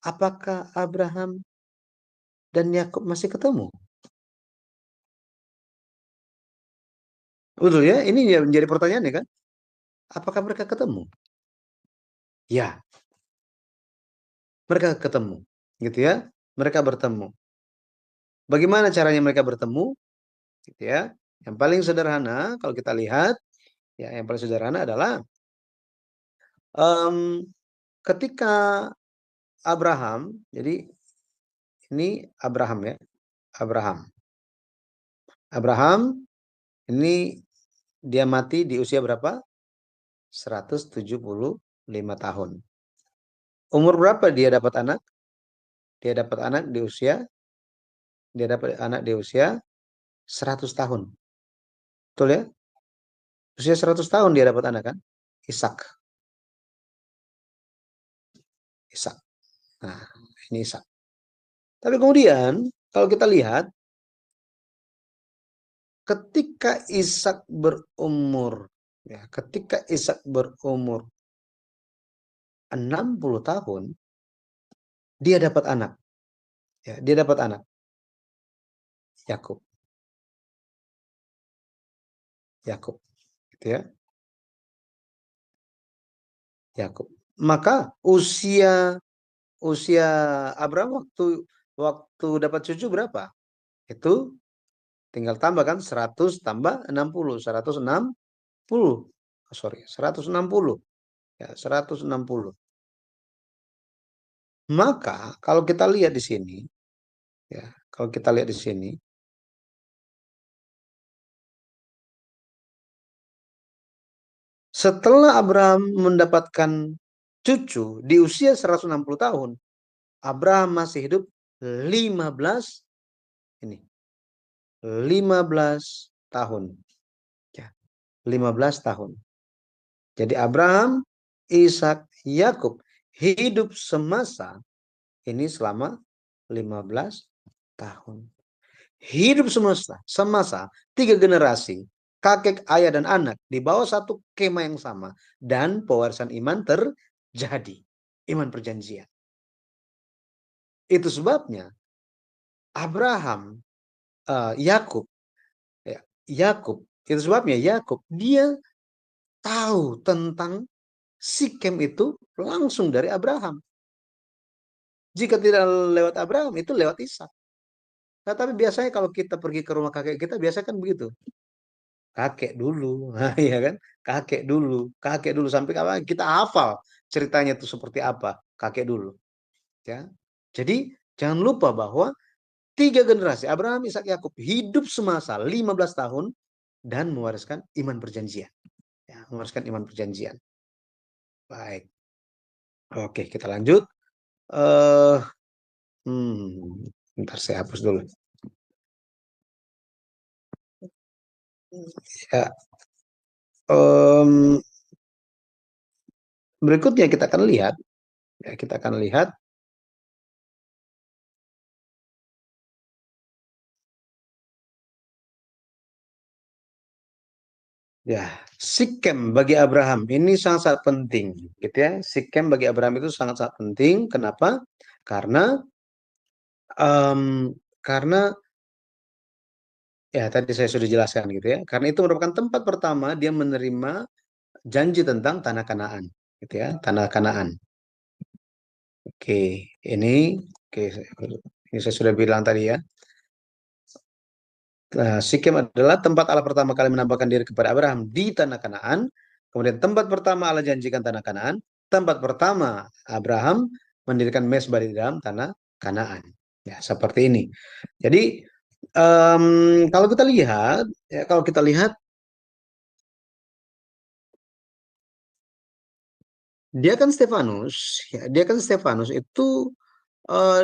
Apakah Abraham dan Yakub masih ketemu? Betul ya, ini menjadi pertanyaan ya kan? Apakah mereka ketemu? Ya, mereka ketemu, gitu ya. Mereka bertemu. Bagaimana caranya mereka bertemu? Gitu ya. Yang paling sederhana kalau kita lihat, ya yang paling sederhana adalah ketika Abraham, jadi ini Abraham ya, Abraham ini dia mati di usia berapa? 175 tahun. Umur berapa dia dapat anak? Dia dapat anak di usia 100 tahun. Betul ya? Usia 100 tahun dia dapat anak kan? Ishak. Nah, ini Ishak. Tapi kemudian kalau kita lihat ketika Ishak berumur 60 tahun dia dapat anak. Ya, dia dapat anak. Yakub. Gitu ya. Yakub. Maka usia Abraham waktu dapat cucu berapa? Itu tinggal tambah kan 100 tambah 60, 160. Sorry, 160. Ya, 160. Maka kalau kita lihat di sini ya, setelah Abraham mendapatkan cucu di usia 160 tahun, Abraham masih hidup 15 tahun. Ya, 15 tahun. Jadi Abraham, Ishak, Yakub hidup semasa Ini selama 15 tahun. Hidup semasa 3 generasi, kakek, ayah, dan anak di bawah satu kemah yang sama. Dan pewarisan iman terjadi. Iman perjanjian. Itu sebabnya Abraham, Yakub, itu sebabnya Yakub dia tahu tentang Sikem itu langsung dari Abraham. Jika tidak lewat Abraham, itu lewat Ishak. Nah, tapi biasanya kalau kita pergi ke rumah kakek kita, biasa kan begitu. Kakek dulu, nah, ya kan? Kakek dulu sampai kapan kita hafal ceritanya itu seperti apa, kakek dulu. Ya. Jadi jangan lupa bahwa 3 generasi Abraham, Ishak, Yakub hidup semasa 15 tahun dan mewariskan iman perjanjian. Ya, mewariskan iman perjanjian. Baik. Oke, kita lanjut. Bentar saya hapus dulu. Ya. Berikutnya kita akan lihat. Ya, kita akan lihat. Ya, Sikem bagi Abraham ini sangat penting, gitu ya. Sikem bagi Abraham itu sangat penting. Kenapa? Karena ya tadi saya sudah jelaskan gitu ya. Karena itu merupakan tempat pertama dia menerima janji tentang tanah Kanaan, gitu ya, tanah Kanaan. Oke, ini saya sudah bilang tadi ya. Sikem adalah tempat Allah pertama kali menampakkan diri kepada Abraham di tanah Kanaan. Kemudian tempat pertama Allah janjikan tanah Kanaan. Tempat pertama Abraham mendirikan mezbah di dalam tanah Kanaan. Ya, seperti ini. Jadi kalau kita lihat, dia kan Stefanus itu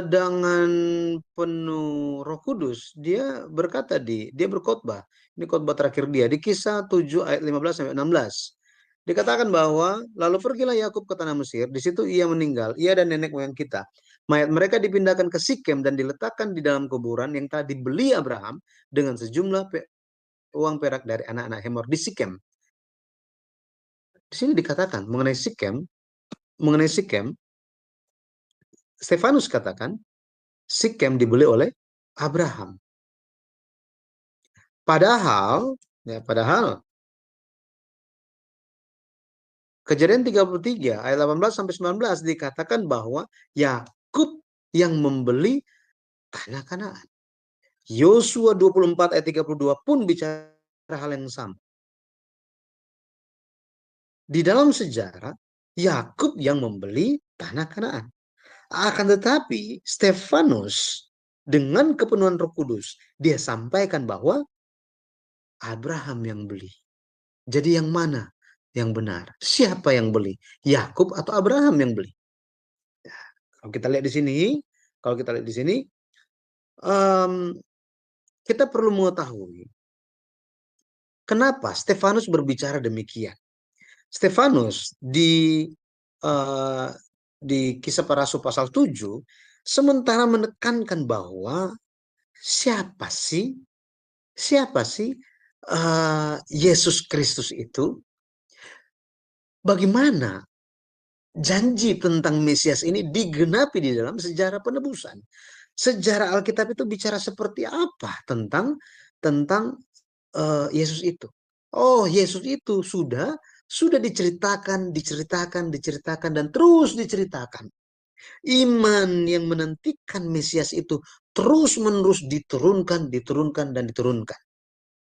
dengan penuh Roh Kudus dia berkhotbah. Ini khotbah terakhir dia di Kisah 7 ayat 15 sampai 16. Dikatakan bahwa lalu pergilah Yakub ke tanah Mesir, di situ ia meninggal, ia dan nenek moyang kita. Mayat mereka dipindahkan ke Sikem dan diletakkan di dalam kuburan yang telah dibeli Abraham dengan sejumlah uang perak dari anak-anak Hemor di Sikem. Di sini dikatakan mengenai Sikem, Stefanus katakan Sikem dibeli oleh Abraham. Padahal Kejadian 33 ayat 18 sampai 19 dikatakan bahwa Yakub yang membeli tanah Kanaan. Yosua 24 ayat 32 pun bicara hal yang sama. Di dalam sejarah Yakub yang membeli tanah Kanaan. Akan tetapi Stefanus dengan kepenuhan Roh Kudus dia sampaikan bahwa Abraham yang beli. Jadi yang mana yang benar? Siapa yang beli? Yakub atau Abraham yang beli? Ya, kalau kita lihat di sini, kita perlu mengetahui kenapa Stefanus berbicara demikian. Stefanus di Kisah Para Rasul pasal 7 sementara menekankan bahwa siapa sih Yesus Kristus itu? Bagaimana janji tentang Mesias ini digenapi di dalam sejarah penebusan? Sejarah Alkitab itu bicara seperti apa tentang Yesus itu? Oh, Yesus itu sudah diceritakan dan terus diceritakan. Iman yang menantikan Mesias itu terus-menerus diturunkan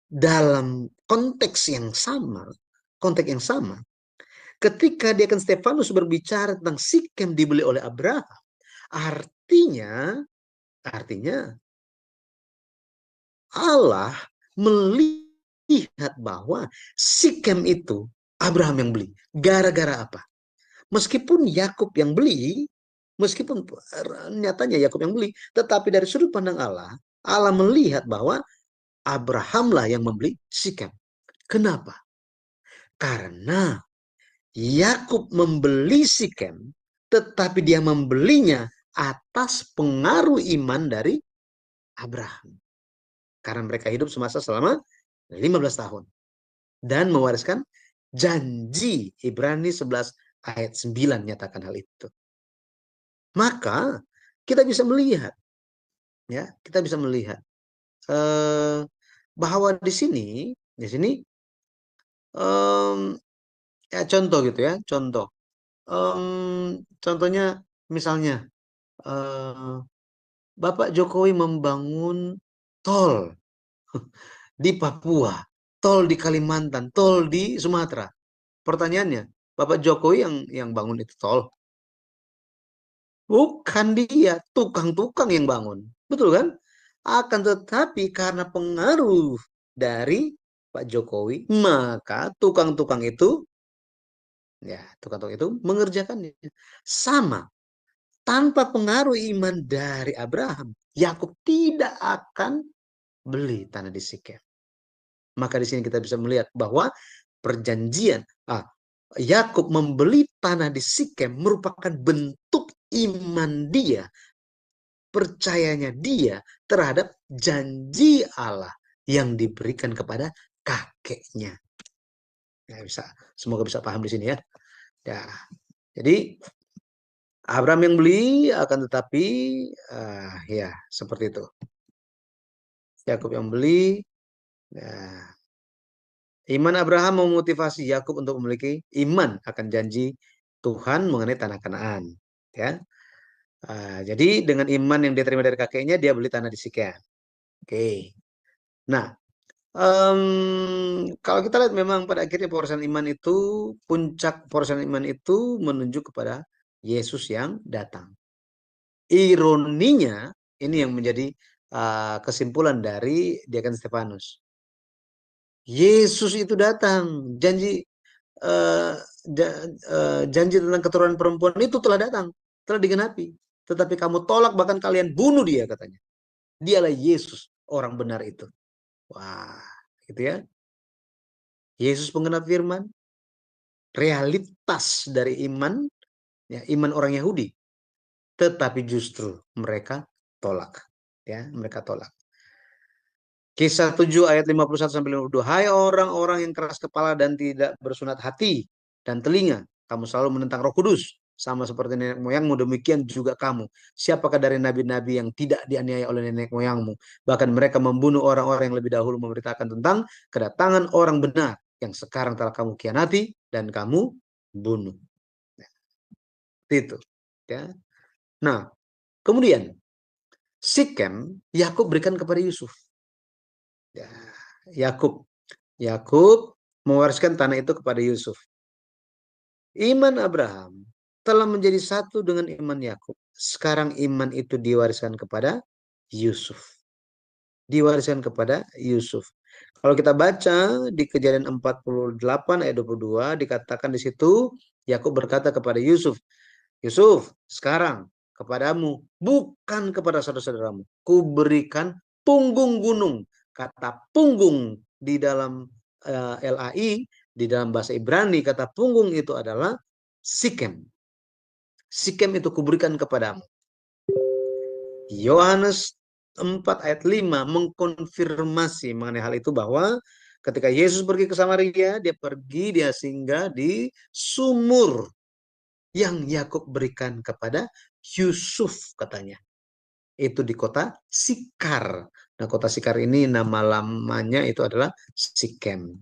dalam konteks yang sama. Ketika Stefanus berbicara tentang Sikem dibeli oleh Abraham, artinya Allah melihat bahwa Sikem itu Abraham yang beli. Gara-gara apa? Meskipun Yakub yang beli, meskipun nyatanya Yakub yang beli, tetapi dari sudut pandang Allah melihat bahwa Abrahamlah yang membeli Sikem. Kenapa? Karena Yakub membeli Sikem, tetapi dia membelinya atas pengaruh iman dari Abraham. Karena mereka hidup semasa selama 15 tahun. Dan mewariskan janji. Ibrani 11 ayat 9 nyatakan hal itu. Maka kita bisa melihat, ya, kita bisa melihat bahwa di sini ya contoh gitu ya, contoh. Contohnya misalnya Bapak Jokowi membangun tol di Papua, tol di Kalimantan, tol di Sumatera. Pertanyaannya, Bapak Jokowi yang bangun itu tol? Bukan dia, tukang-tukang yang bangun. Betul kan? Akan tetapi karena pengaruh dari Pak Jokowi, maka tukang-tukang itu, ya, tukang-tukang itu mengerjakannya. Sama, tanpa pengaruh iman dari Abraham, Yakub tidak akan beli tanah di Sikem. Maka di sini kita bisa melihat bahwa perjanjian Yakub membeli tanah di Sikem merupakan bentuk iman dia, percayanya dia terhadap janji Allah yang diberikan kepada kakeknya. Ya, semoga bisa paham di sini ya. Ya, jadi Abraham yang beli, akan tetapi ya seperti itu. Yakub yang beli. Ya. Iman Abraham memotivasi Yakub untuk memiliki iman akan janji Tuhan mengenai tanah Kanaan. Ya. Jadi dengan iman yang dia terima dari kakeknya, dia beli tanah di Sikem. Oke. Nah, kalau kita lihat memang pada akhirnya pewarisan iman itu, puncak pewarisan iman itu menunjuk kepada Yesus yang datang. Ironinya, ini yang menjadi kesimpulan dari Diaken Stefanus. Yesus itu datang, janji tentang keturunan perempuan itu telah datang, telah digenapi. Tetapi kamu tolak, bahkan kalian bunuh dia, katanya. Dialah Yesus, orang benar itu. Wah, gitu ya. Yesus penggenap firman, realitas dari iman, ya, iman orang Yahudi. Tetapi justru mereka tolak. Ya, mereka tolak. Kisah 7 ayat 51-52. Hai orang-orang yang keras kepala dan tidak bersunat hati dan telinga, kamu selalu menentang Roh Kudus, sama seperti nenek moyangmu, demikian juga kamu. Siapakah dari nabi-nabi yang tidak dianiaya oleh nenek moyangmu? Bahkan mereka membunuh orang-orang yang lebih dahulu memberitakan tentang kedatangan orang benar yang sekarang telah kamu khianati dan kamu bunuh. Itu. Ya. Nah, kemudian Sikem Yakub berikan kepada Yusuf. Ya, Yakub mewariskan tanah itu kepada Yusuf. Iman Abraham telah menjadi satu dengan iman Yakub. Sekarang iman itu diwariskan kepada Yusuf. Diwariskan kepada Yusuf. Kalau kita baca di Kejadian 48 ayat 22, dikatakan di situ Yakub berkata kepada Yusuf, Yusuf, sekarang kepadamu, bukan kepada saudara-saudaramu, kuberikan punggung gunung. Kata punggung di dalam LAI, di dalam bahasa Ibrani, kata punggung itu adalah Sikem. Sikem itu kuberikan kepadamu. Yohanes 4 ayat 5 mengkonfirmasi mengenai hal itu, bahwa ketika Yesus pergi ke Samaria, dia singgah di sumur yang Yakub berikan kepada Yusuf, katanya. Itu di kota Sikar. Nah, kota Sikar ini nama lamanya itu adalah Sikem.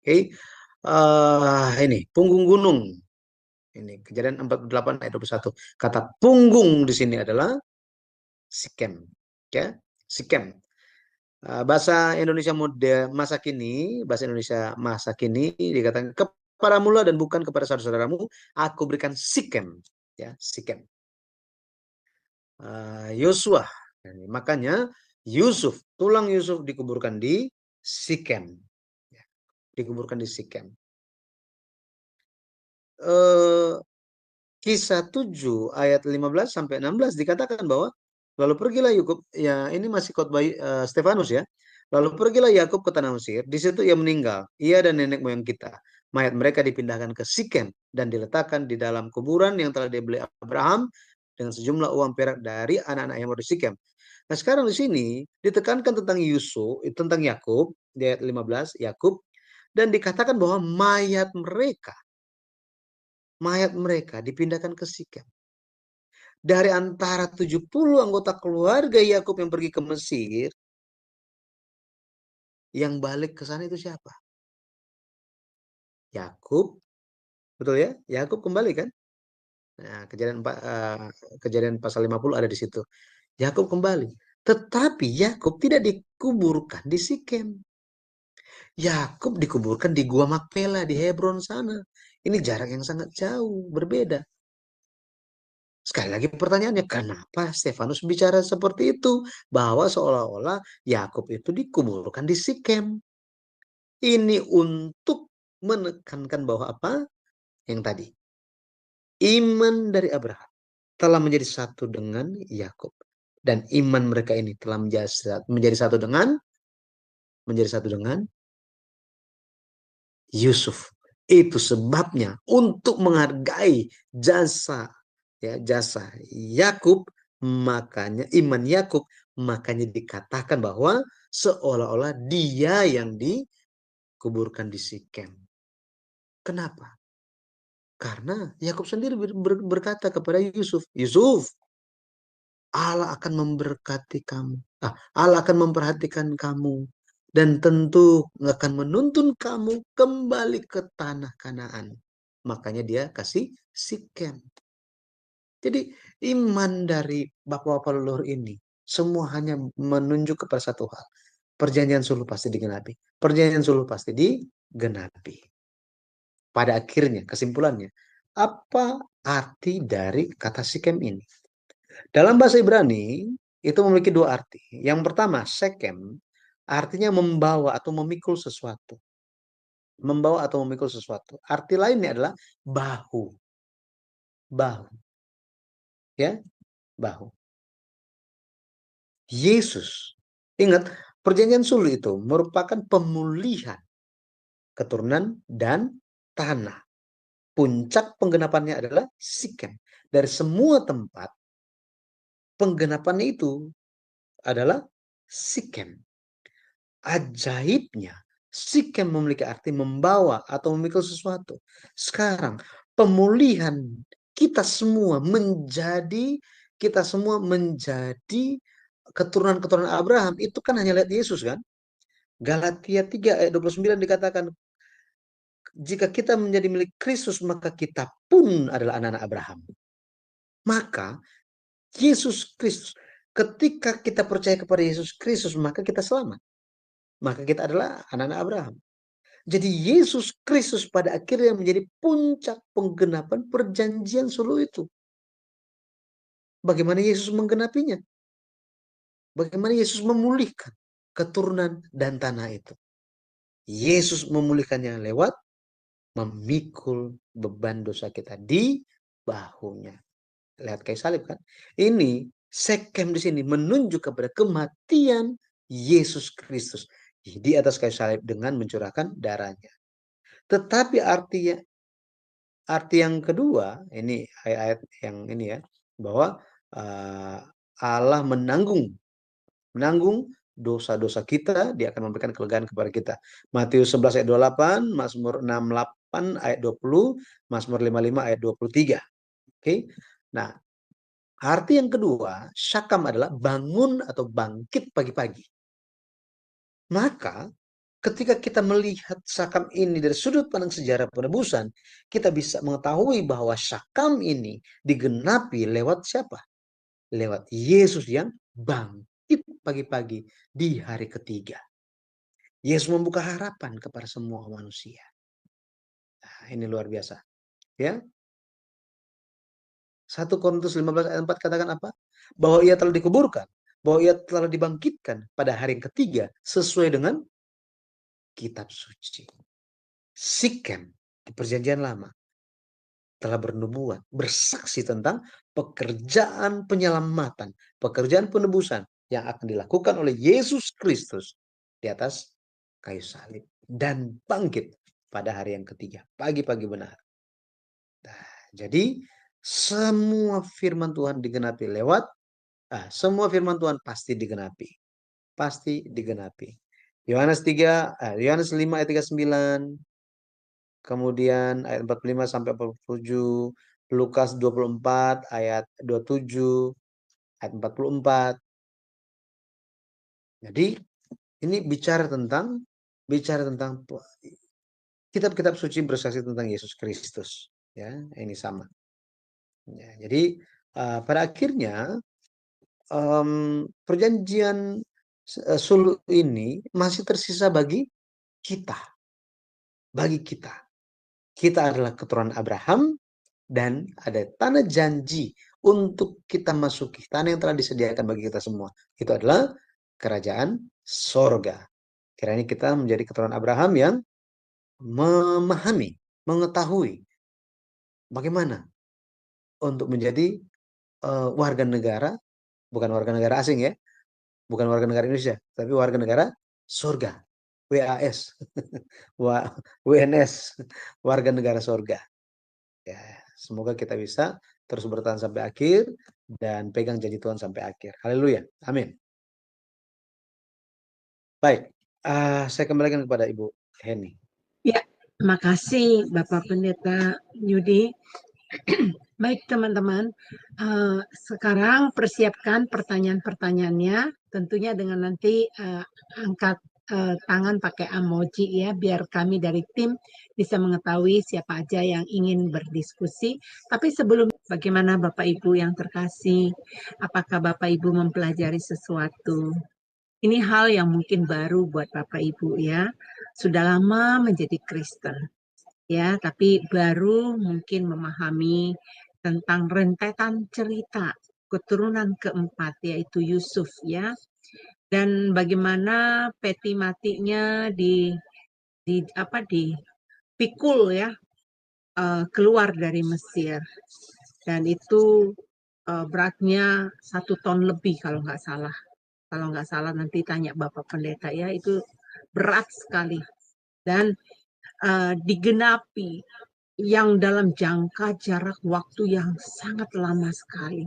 Oke. Ini punggung gunung. Ini Kejadian 48 ayat 21. Kata punggung di sini adalah Sikem. Ya, Sikem. Bahasa Indonesia masa kini dikatakan kepadamu lah dan bukan kepada saudara-saudaramu aku berikan Sikem, ya, Sikem. Yosua, makanya Yusuf, tulang Yusuf dikuburkan di Sikem, ya, dikuburkan di Sikem. Kisah 7 ayat 15 sampai 16 dikatakan bahwa lalu pergilah Yakub, ya ini masih khotbah Stefanus ya. Lalu pergilah Yakub ke tanah Mesir, di situ ia meninggal, ia dan nenek moyang kita. Mayat mereka dipindahkan ke Sikem dan diletakkan di dalam kuburan yang telah dibeli Abraham dengan sejumlah uang perak dari anak-anak Hemor di Sikem. Nah, sekarang di sini ditekankan tentang Yusuf, tentang Yakub di ayat 15, Yakub, dan dikatakan bahwa mayat mereka dipindahkan ke Sikem. Dari antara 70 anggota keluarga Yakub yang pergi ke Mesir, yang balik ke sana itu siapa? Yakub, betul ya? Yakub kembali kan? Nah, kejadian pasal 50 ada di situ. Yakub kembali. Tetapi Yakub tidak dikuburkan di Sikem. Yakub dikuburkan di Gua Makpela di Hebron sana. Ini jarak yang sangat jauh, berbeda. Sekali lagi pertanyaannya, kenapa Stefanus bicara seperti itu? Bahwa seolah-olah Yakub itu dikuburkan di Sikem. Ini untuk menekankan bahwa apa? Yang tadi. Iman dari Abraham telah menjadi satu dengan Yakub. Dan iman mereka ini telah menjadi satu dengan Yusuf. Itu sebabnya untuk menghargai jasa Yakub, makanya iman Yakub, makanya dikatakan bahwa seolah-olah dia yang dikuburkan di Sikem. Kenapa? Karena Yakub sendiri berkata kepada Yusuf, Yusuf, Allah akan memberkati kamu. Allah akan memperhatikan kamu. Dan tentu akan menuntun kamu kembali ke tanah Kanaan. Makanya dia kasih Sikem. Jadi iman dari bapak-bapak leluhur ini semua hanya menunjuk kepada satu hal. Perjanjian sulh pasti digenapi. Perjanjian sulh pasti digenapi. Pada akhirnya kesimpulannya, apa arti dari kata Sikem ini? Dalam bahasa Ibrani itu memiliki dua arti. Yang pertama, Sekem artinya membawa atau memikul sesuatu. Membawa atau memikul sesuatu. Arti lainnya adalah bahu. Bahu. Ya, bahu. Yesus. Ingat, perjanjian sulh itu merupakan pemulihan keturunan dan tanah. Puncak penggenapannya adalah Sikem. Dari semua tempat, penggenapannya itu adalah Sikem. Ajaibnya, Sikem memiliki arti membawa atau memikul sesuatu. Sekarang, pemulihan kita semua menjadi keturunan-keturunan Abraham. Itu kan hanya lihat Yesus kan? Galatia 3 ayat 29 dikatakan, jika kita menjadi milik Kristus, maka kita pun adalah anak-anak Abraham. Maka Yesus Kristus, ketika kita percaya kepada Yesus Kristus, maka kita selamat. Maka kita adalah anak-anak Abraham. Jadi Yesus Kristus pada akhirnya menjadi puncak penggenapan perjanjian sulh itu. Bagaimana Yesus menggenapinya? Bagaimana Yesus memulihkan keturunan dan tanah itu? Yesus memulihkannya lewat memikul beban dosa kita di bahunya. Lihat kayu salib kan? Ini Sekem di sini menunjuk kepada kematian Yesus Kristus di atas kayu salib dengan mencurahkan darahnya. Tetapi arti yang kedua, ini ayat yang ini ya, bahwa Allah menanggung dosa-dosa kita, dia akan memberikan kelegaan kepada kita. Matius 11 ayat 28, Mazmur 68 ayat 20, Mazmur 55 ayat 23. Oke. Nah, arti yang kedua, syakam adalah bangun atau bangkit pagi-pagi. Maka ketika kita melihat syakam ini dari sudut pandang sejarah penebusan, kita bisa mengetahui bahwa syakam ini digenapi lewat siapa? Lewat Yesus yang bangkit pagi-pagi di hari ketiga. Yesus membuka harapan kepada semua manusia. Nah, ini luar biasa. Ya. 1 Korintus 15 ayat 4 katakan apa? Bahwa ia telah dikuburkan, bahwa ia telah dibangkitkan pada hari yang ketiga sesuai dengan kitab suci. Sikem di perjanjian lama telah bernubuat, bersaksi tentang pekerjaan penyelamatan, pekerjaan penebusan yang akan dilakukan oleh Yesus Kristus di atas kayu salib dan bangkit pada hari yang ketiga, pagi-pagi benar. Nah, jadi semua firman Tuhan digenapi lewat, semua firman Tuhan pasti digenapi. Pasti digenapi. Yohanes 5 ayat 39, kemudian ayat 45 sampai 47, Lukas 24 ayat 27, ayat 44. Jadi ini bicara tentang kitab-kitab suci bersaksi tentang Yesus Kristus, ya, ini sama. Ya, jadi pada akhirnya perjanjian sulh ini masih tersisa bagi kita. Bagi kita. Kita adalah keturunan Abraham dan ada tanah janji untuk kita masuki, tanah yang telah disediakan bagi kita semua. Itu adalah kerajaan sorga. Kiranya kita menjadi keturunan Abraham yang memahami, mengetahui bagaimana untuk menjadi warga negara, bukan warga negara asing ya, bukan warga negara Indonesia, tapi warga negara surga, WAS, WNS, warga negara surga. Ya, semoga kita bisa terus bertahan sampai akhir dan pegang janji Tuhan sampai akhir. Haleluya, amin. Baik, saya kembalikan kepada Ibu Heni. Ya, makasih Bapak Pendeta Yudi. Baik teman-teman, sekarang persiapkan pertanyaan-pertanyaannya, tentunya dengan nanti angkat tangan pakai emoji ya, biar kami dari tim bisa mengetahui siapa aja yang ingin berdiskusi. Tapi sebelum, bagaimana Bapak Ibu yang terkasih, apakah Bapak Ibu mempelajari sesuatu? Ini hal yang mungkin baru buat Bapak Ibu ya, sudah lama menjadi Kristen ya, tapi baru mungkin memahami tentang rentetan cerita keturunan keempat yaitu Yusuf ya, dan bagaimana peti matinya dipikul ya, keluar dari Mesir, dan itu beratnya 1 ton lebih kalau nggak salah nanti tanya Bapak Pendeta ya, itu berat sekali dan digenapi yang dalam jangka jarak waktu yang sangat lama sekali.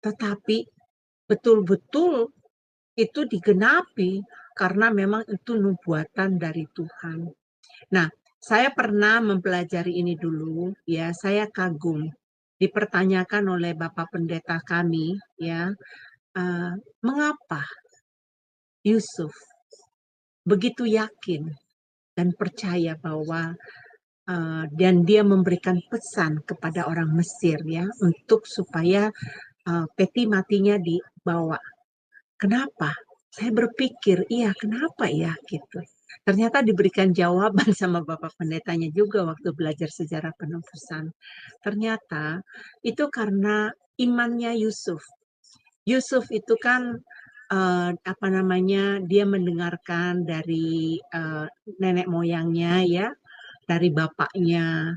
Tetapi betul-betul itu digenapi karena memang itu nubuatan dari Tuhan. Nah, saya pernah mempelajari ini dulu, ya, saya kagum. Dipertanyakan oleh Bapak Pendeta kami, ya, mengapa Yusuf begitu yakin dan percaya bahwa dan dia memberikan pesan kepada orang Mesir ya untuk supaya peti matinya dibawa. Kenapa? Saya berpikir, iya kenapa ya gitu. Ternyata diberikan jawaban sama Bapak Pendetanya juga waktu belajar sejarah penebusan. Ternyata itu karena imannya Yusuf. Yusuf itu kan dia mendengarkan dari nenek moyangnya ya, dari bapaknya,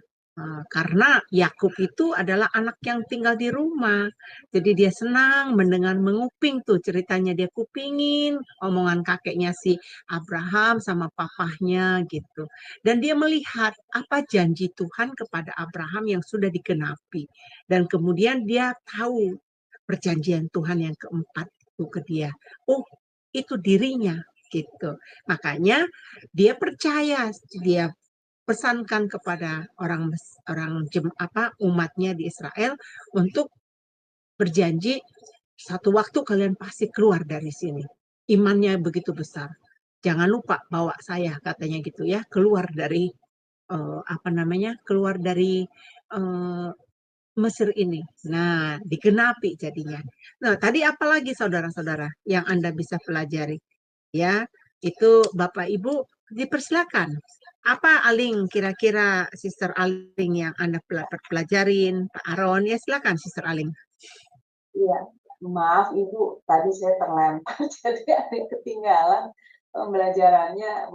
karena Yakub itu adalah anak yang tinggal di rumah. Jadi dia senang mendengar menguping tuh ceritanya, dia kupingin omongan kakeknya si Abraham sama papahnya gitu. Dan dia melihat apa janji Tuhan kepada Abraham yang sudah digenapi. Dan kemudian dia tahu perjanjian Tuhan yang keempat itu ke dia. Oh, itu dirinya gitu. Makanya dia percaya, dia pesankan kepada umatnya di Israel untuk berjanji satu waktu kalian pasti keluar dari sini. Imannya begitu besar. Jangan lupa bawa saya katanya gitu ya, keluar dari keluar dari Mesir ini. Nah, digenapi jadinya. Nah, tadi apalagi saudara-saudara yang Anda bisa pelajari? Ya, itu Bapak Ibu dipersilakan. Apa Aling kira-kira Sister Aling yang Anda pelajarin, Pak Aron? Ya silakan Sister Aling. Iya, maaf Ibu, tadi saya terlempar, jadi ada yang ketinggalan pembelajarannya,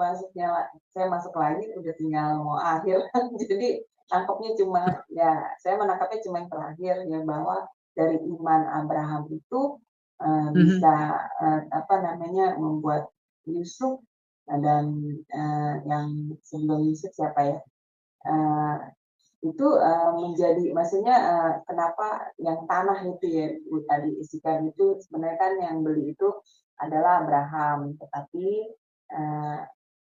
saya masuk lagi udah tinggal mau akhir, jadi tangkapnya cuma ya, saya menangkapnya cuma yang terakhir ya, bahwa dari iman Abraham itu bisa membuat Yusuf dan yang sebelum Yusuf siapa ya, itu menjadi, maksudnya kenapa yang tanah itu ya Bu tadi isikan itu sebenarnya kan yang beli itu adalah Abraham, tetapi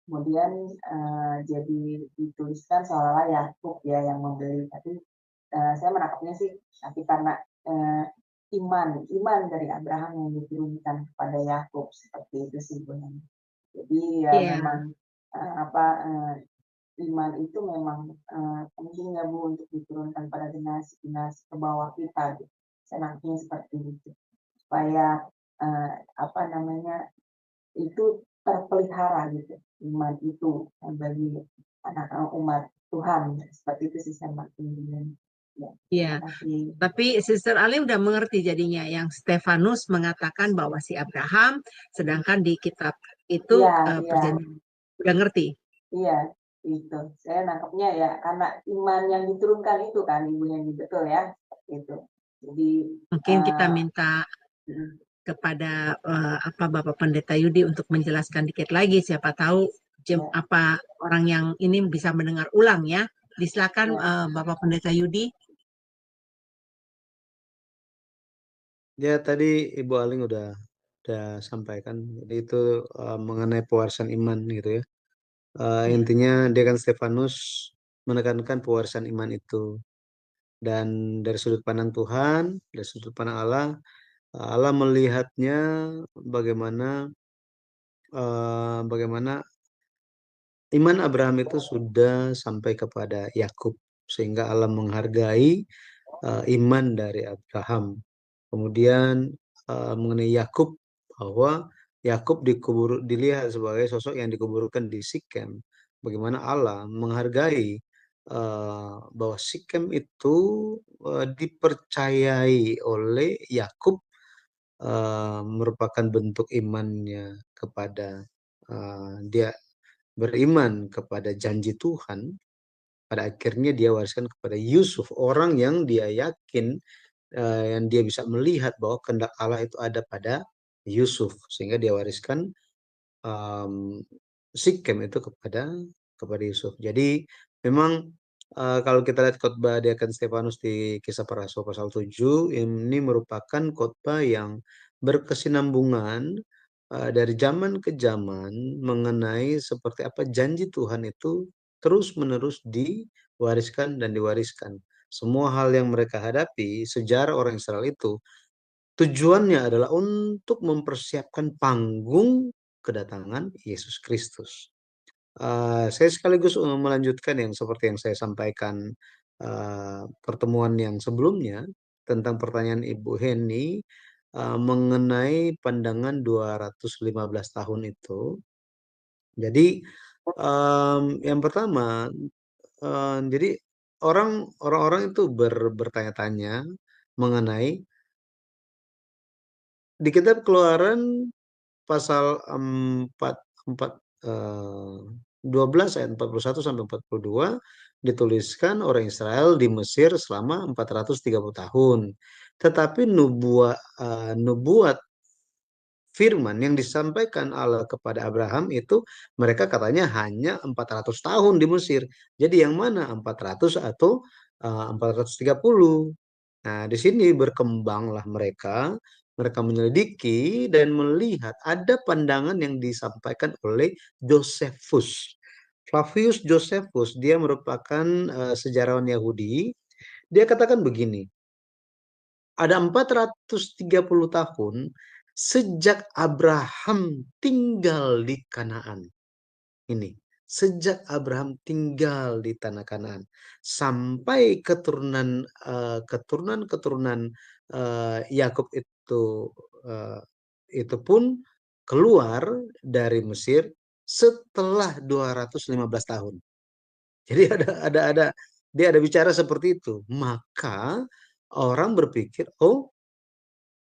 kemudian jadi dituliskan seolah-olah Yakub ya yang membeli, tapi saya menangkapnya sih, tapi karena iman dari Abraham yang diturunkan kepada Yakub, seperti itu sih Bu. Jadi ya Iya. memang iman itu memang penting ya Bu untuk diturunkan pada generasi-generasi ke bawah kita gitu. Saya nangkepnya seperti itu. Supaya itu terpelihara gitu, iman itu bagi anak umat Tuhan. Seperti itu sih saya nangkepnya. Ya, Iya. terima kasih. Tapi Sister Ali udah mengerti jadinya yang Stefanus mengatakan bahwa si Abraham, sedangkan di kitab itu Iya, iya. perjanjian. Udah ngerti? Iya, itu. Saya nangkepnya ya karena iman yang diturunkan itu kan Ibu yang betul ya, itu. Jadi Mungkin kita minta kepada Bapak Pendeta Yudi untuk menjelaskan dikit lagi. Siapa tahu apa orang yang ini bisa mendengar ulang ya. Disilakan Bapak Pendeta Yudi. Ya tadi Ibu Aling udah sampaikan, jadi itu mengenai pewarisan iman gitu ya. Intinya dia kan Stefanus menekankan pewarisan iman itu, dan dari sudut pandang Tuhan, dari sudut pandang Allah, Allah melihatnya bagaimana bagaimana iman Abraham itu sudah sampai kepada Yakub, sehingga Allah menghargai iman dari Abraham. Kemudian mengenai Yakub, bahwa Yakub dilihat sebagai sosok yang dikuburkan di Sikem. Bagaimana Allah menghargai bahwa Sikem itu dipercayai oleh Yakub, merupakan bentuk imannya kepada dia beriman kepada janji Tuhan. Pada akhirnya dia wariskan kepada Yusuf, orang yang dia yakin, yang dia bisa melihat bahwa kehendak Allah itu ada pada Yusuf, sehingga dia wariskan Sikem itu kepada Yusuf. Jadi memang kalau kita lihat khotbah Deacon Stefanus di Kisah Para Rasul pasal 7, ini merupakan khotbah yang berkesinambungan dari zaman ke zaman mengenai seperti apa janji Tuhan itu terus-menerus diwariskan dan diwariskan. Semua hal yang mereka hadapi, sejarah orang Israel itu, tujuannya adalah untuk mempersiapkan panggung kedatangan Yesus Kristus. Saya sekaligus melanjutkan yang seperti yang saya sampaikan pertemuan yang sebelumnya tentang pertanyaan Ibu Heni mengenai pandangan 215 tahun itu. Jadi yang pertama, jadi orang-orang itu bertanya-tanya mengenai di kitab Keluaran pasal 12 ayat 41 sampai 42 dituliskan orang Israel di Mesir selama 430 tahun. Tetapi nubuat firman yang disampaikan Allah kepada Abraham itu mereka katanya hanya 400 tahun di Mesir. Jadi yang mana 400 atau 430? Nah, di sini berkembanglah mereka menyelidiki dan melihat ada pandangan yang disampaikan oleh Josephus. Flavius Josephus, dia merupakan sejarawan Yahudi. Dia katakan begini, ada 430 tahun sejak Abraham tinggal di Kanaan. Ini, sejak Abraham tinggal di tanah Kanaan sampai keturunan Yakub itu pun keluar dari Mesir setelah 215 tahun. Jadi dia ada bicara seperti itu. Maka orang berpikir, oh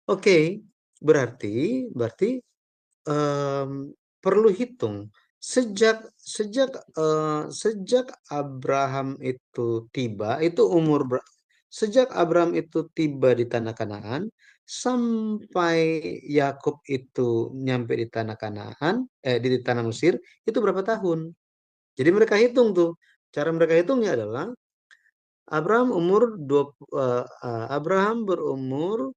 oke, berarti perlu hitung sejak Abraham itu tiba, itu sejak Abraham itu tiba di tanah Kanaan sampai Yakub itu nyampe di tanah Kanaan, di tanah Mesir, itu berapa tahun? Jadi mereka hitung tuh. Cara mereka hitungnya adalah Abraham berumur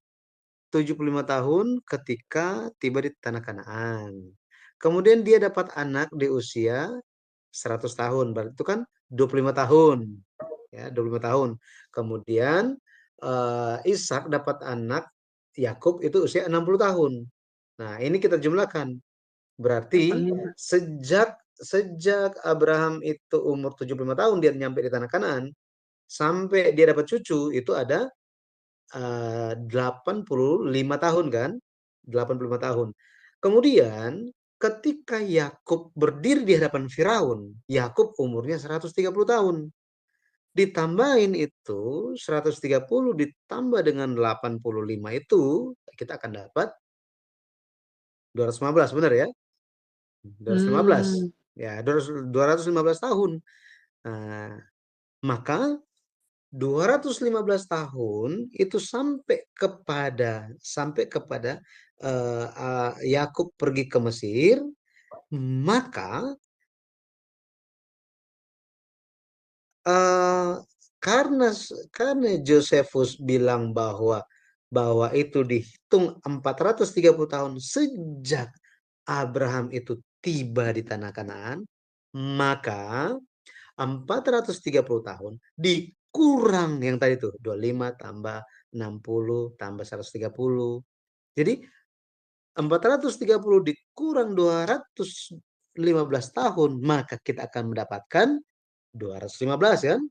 75 tahun ketika tiba di tanah Kanaan. Kemudian dia dapat anak di usia 100 tahun, berarti itu kan 25 tahun. Ya, 25 tahun. Kemudian Ishak dapat anak Yakub itu usia 60 tahun. Nah, ini kita jumlahkan. Berarti sejak Abraham itu umur 75 tahun dia nyampe di tanah Kanaan sampai dia dapat cucu itu ada 85 tahun kan? 85 tahun. Kemudian ketika Yakub berdiri di hadapan Firaun, Yakub umurnya 130 tahun. Ditambahin itu 130 ditambah dengan 85 itu kita akan dapat 215, benar ya? 215. Ya, 215 tahun. Nah, maka 215 tahun itu sampai kepada Yakub pergi ke Mesir, maka karena Josephus bilang bahwa itu dihitung 430 tahun sejak Abraham itu tiba di tanah Kanaan, maka 430 tahun dikurang yang tadi tuh 25 tambah 60 tambah 130. Jadi 430 dikurang 215 tahun, maka kita akan mendapatkan 215 kan?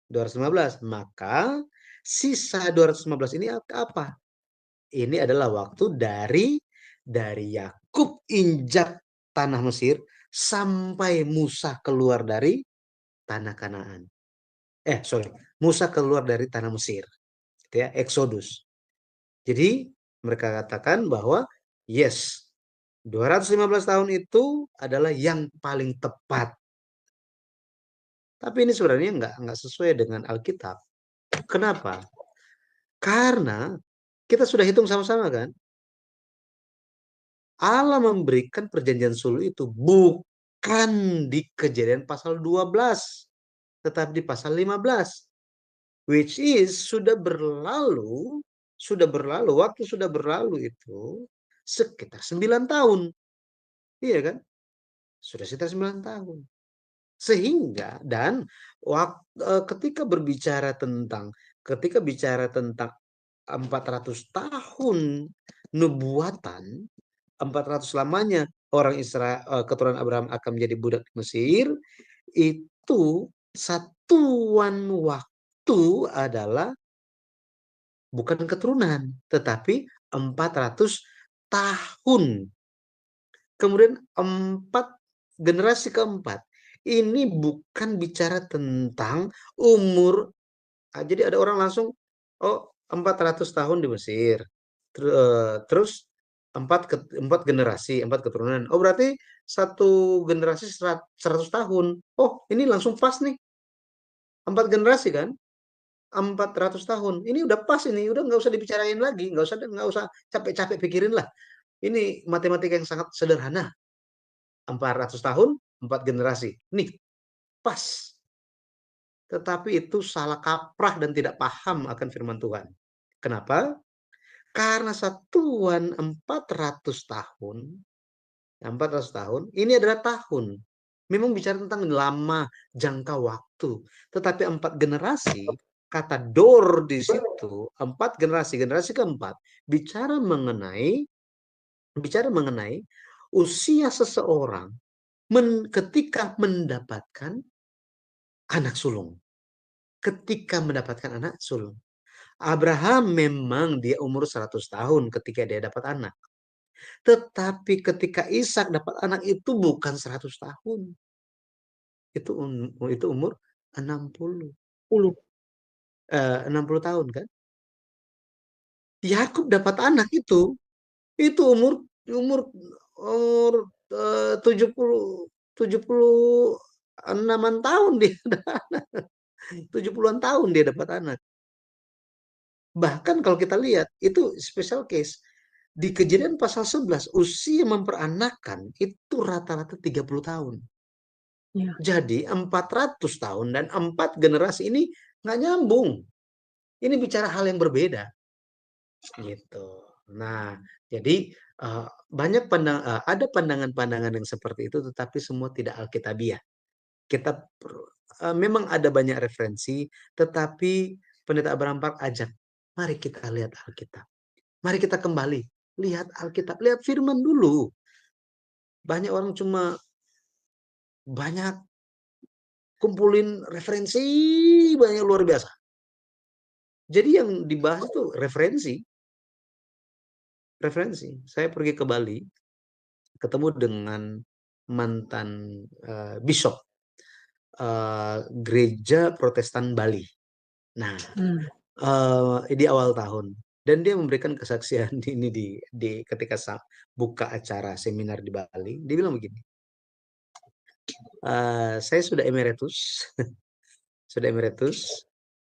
215. Maka sisa 215 ini apa? Ini adalah waktu dari Yakub injak tanah Mesir sampai Musa keluar dari tanah Kanaan. Musa keluar dari tanah Mesir. Gitu ya, Exodus. Jadi mereka katakan bahwa yes, 215 tahun itu adalah yang paling tepat. Tapi ini sebenarnya nggak sesuai dengan Alkitab. Kenapa? Karena kita sudah hitung sama-sama kan? Allah memberikan perjanjian sulh itu bukan di Kejadian pasal 12, tetapi di pasal 15. Which is sudah berlalu, waktu sudah berlalu itu sekitar 9 tahun. Iya kan? Sudah sekitar 9 tahun. Sehingga dan ketika bicara tentang 400 tahun nubuatan, 400 lamanya orang Israel, keturunan Abraham akan menjadi budak di Mesir, itu satuan waktu adalah bukan keturunan, tetapi 400 tahun. Kemudian generasi keempat. Ini bukan bicara tentang umur. Jadi ada orang langsung, 400 tahun di Mesir. Terus 4 generasi, 4 keturunan. Berarti satu generasi 100 tahun. Ini langsung pas nih. 4 generasi kan? 400 tahun. Ini udah pas ini, udah nggak usah dibicarain lagi, nggak usah capek-capek pikirin lah. Ini matematika yang sangat sederhana. 400 tahun, 4 generasi. Nih, pas. Tetapi itu salah kaprah dan tidak paham akan firman Tuhan. Kenapa? Karena satuan 400 tahun, ini adalah tahun. Memang bicara tentang lama jangka waktu. Tetapi 4 generasi, kata dor di situ, 4 generasi keempat, bicara mengenai usia seseorang ketika mendapatkan anak sulung. Abraham memang dia umur 100 tahun ketika dia dapat anak. Tetapi ketika Ishak dapat anak itu bukan 100 tahun. Itu umur 60 tahun kan. Yakub dapat anak itu umur 76-an tahun dia dapat anak. 70-an tahun dia dapat anak. Bahkan kalau kita lihat itu special case. Di Kejadian pasal 11 usia memperanakan itu rata-rata 30 tahun. Ya. Jadi 400 tahun dan 4 generasi ini nggak nyambung. Ini bicara hal yang berbeda, gitu. Nah, jadi ada pandangan-pandangan yang seperti itu, tetapi semua tidak alkitabiah. Memang ada banyak referensi, tetapi Pendeta Abraham Park ajak, mari kita lihat Alkitab. Mari kita kembali, lihat Alkitab, lihat firman dulu. Banyak orang cuma banyak kumpulin referensi, banyak luar biasa. Jadi yang dibahas itu referensi. Saya pergi ke Bali, ketemu dengan mantan bishop gereja Protestan Bali. Nah, di awal tahun, dan dia memberikan kesaksian ini di ketika buka acara seminar di Bali. Dia bilang begini, saya sudah emeritus,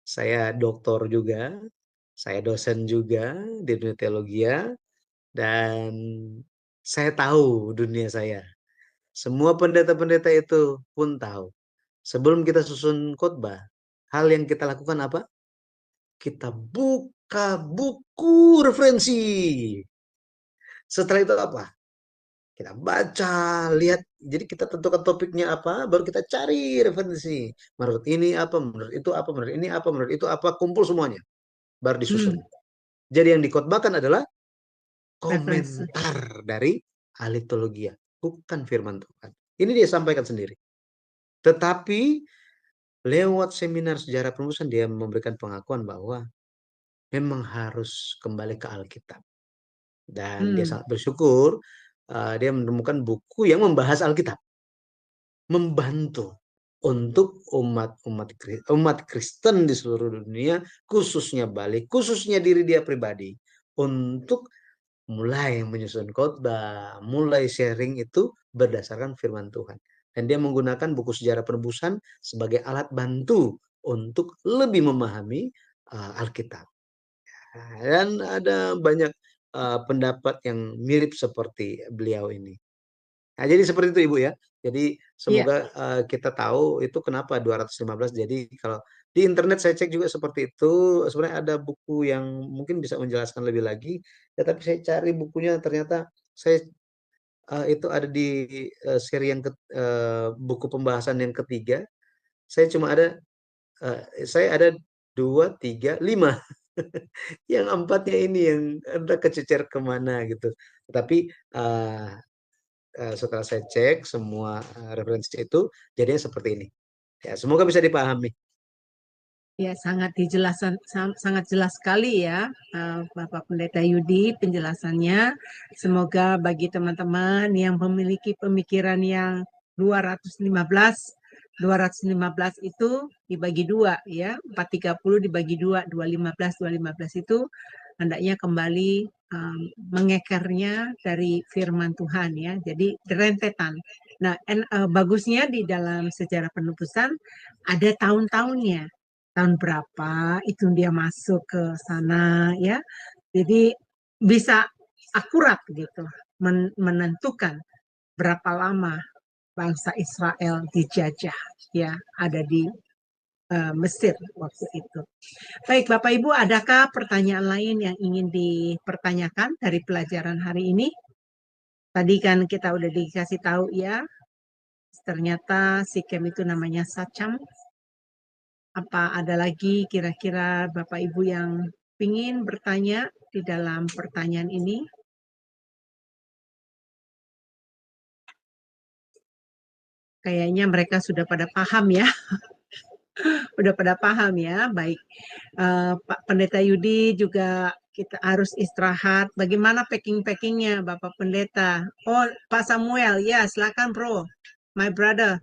saya doktor juga, saya dosen juga di dunia teologi, dan saya tahu dunia saya. Semua pendeta-pendeta itu pun tahu. Sebelum kita susun khotbah, hal yang kita lakukan apa? Kita buka buku referensi. Setelah itu apa? Kita baca, lihat. Jadi kita tentukan topiknya apa, baru kita cari referensi. Menurut ini apa, menurut itu apa, menurut ini apa, menurut itu apa, kumpul semuanya. Baru disusun. Jadi yang dikhotbahkan adalah komentar dari ahli teologi, bukan firman Tuhan. Ini dia sampaikan sendiri. Tetapi lewat seminar sejarah penebusan dia memberikan pengakuan bahwa memang harus kembali ke Alkitab. Dan dia sangat bersyukur dia menemukan buku yang membahas Alkitab. Membantu untuk umat Kristen di seluruh dunia, khususnya Bali, khususnya diri dia pribadi, untuk mulai menyusun khotbah, mulai sharing itu berdasarkan firman Tuhan. Dan dia menggunakan buku sejarah penebusan sebagai alat bantu untuk lebih memahami Alkitab. Dan ada banyak pendapat yang mirip seperti beliau ini. Nah, jadi seperti itu Ibu ya. Jadi semoga kita tahu itu kenapa 215. Jadi kalau di internet saya cek juga seperti itu. Sebenarnya ada buku yang mungkin bisa menjelaskan lebih lagi. Ya, tapi saya cari bukunya ternyata saya itu ada di seri yang buku pembahasan yang ketiga. Saya cuma ada saya ada 2, 3, 5. Yang 4-nya ini yang entah kececer kemana gitu. Tapi setelah saya cek semua referensi itu jadinya seperti ini. Ya, semoga bisa dipahami. Ya, sangat jelas sekali ya, Bapak Pendeta Yudi penjelasannya. Semoga bagi teman-teman yang memiliki pemikiran yang 215 itu dibagi 2 ya, 430 dibagi 2, 215 itu hendaknya kembali mengekernya dari firman Tuhan ya. Jadi rentetan. Nah, bagusnya di dalam sejarah penebusan ada tahun-tahunnya. Tahun berapa itu dia masuk ke sana ya. Jadi bisa akurat gitu menentukan berapa lama bangsa Israel dijajah ya, ada di Mesir waktu itu. Baik Bapak Ibu, adakah pertanyaan lain yang ingin dipertanyakan dari pelajaran hari ini? Tadi kan kita udah dikasih tahu ya, ternyata Sikem itu namanya Sacam. Apa ada lagi kira-kira Bapak Ibu yang ingin bertanya di dalam pertanyaan ini? Kayaknya mereka sudah pada paham ya. Udah pada paham ya. Baik. Pak Pendeta Yudi juga kita harus istirahat. Bagaimana packing-packingnya Bapak Pendeta? Oh, Pak Samuel, ya silakan bro. My brother,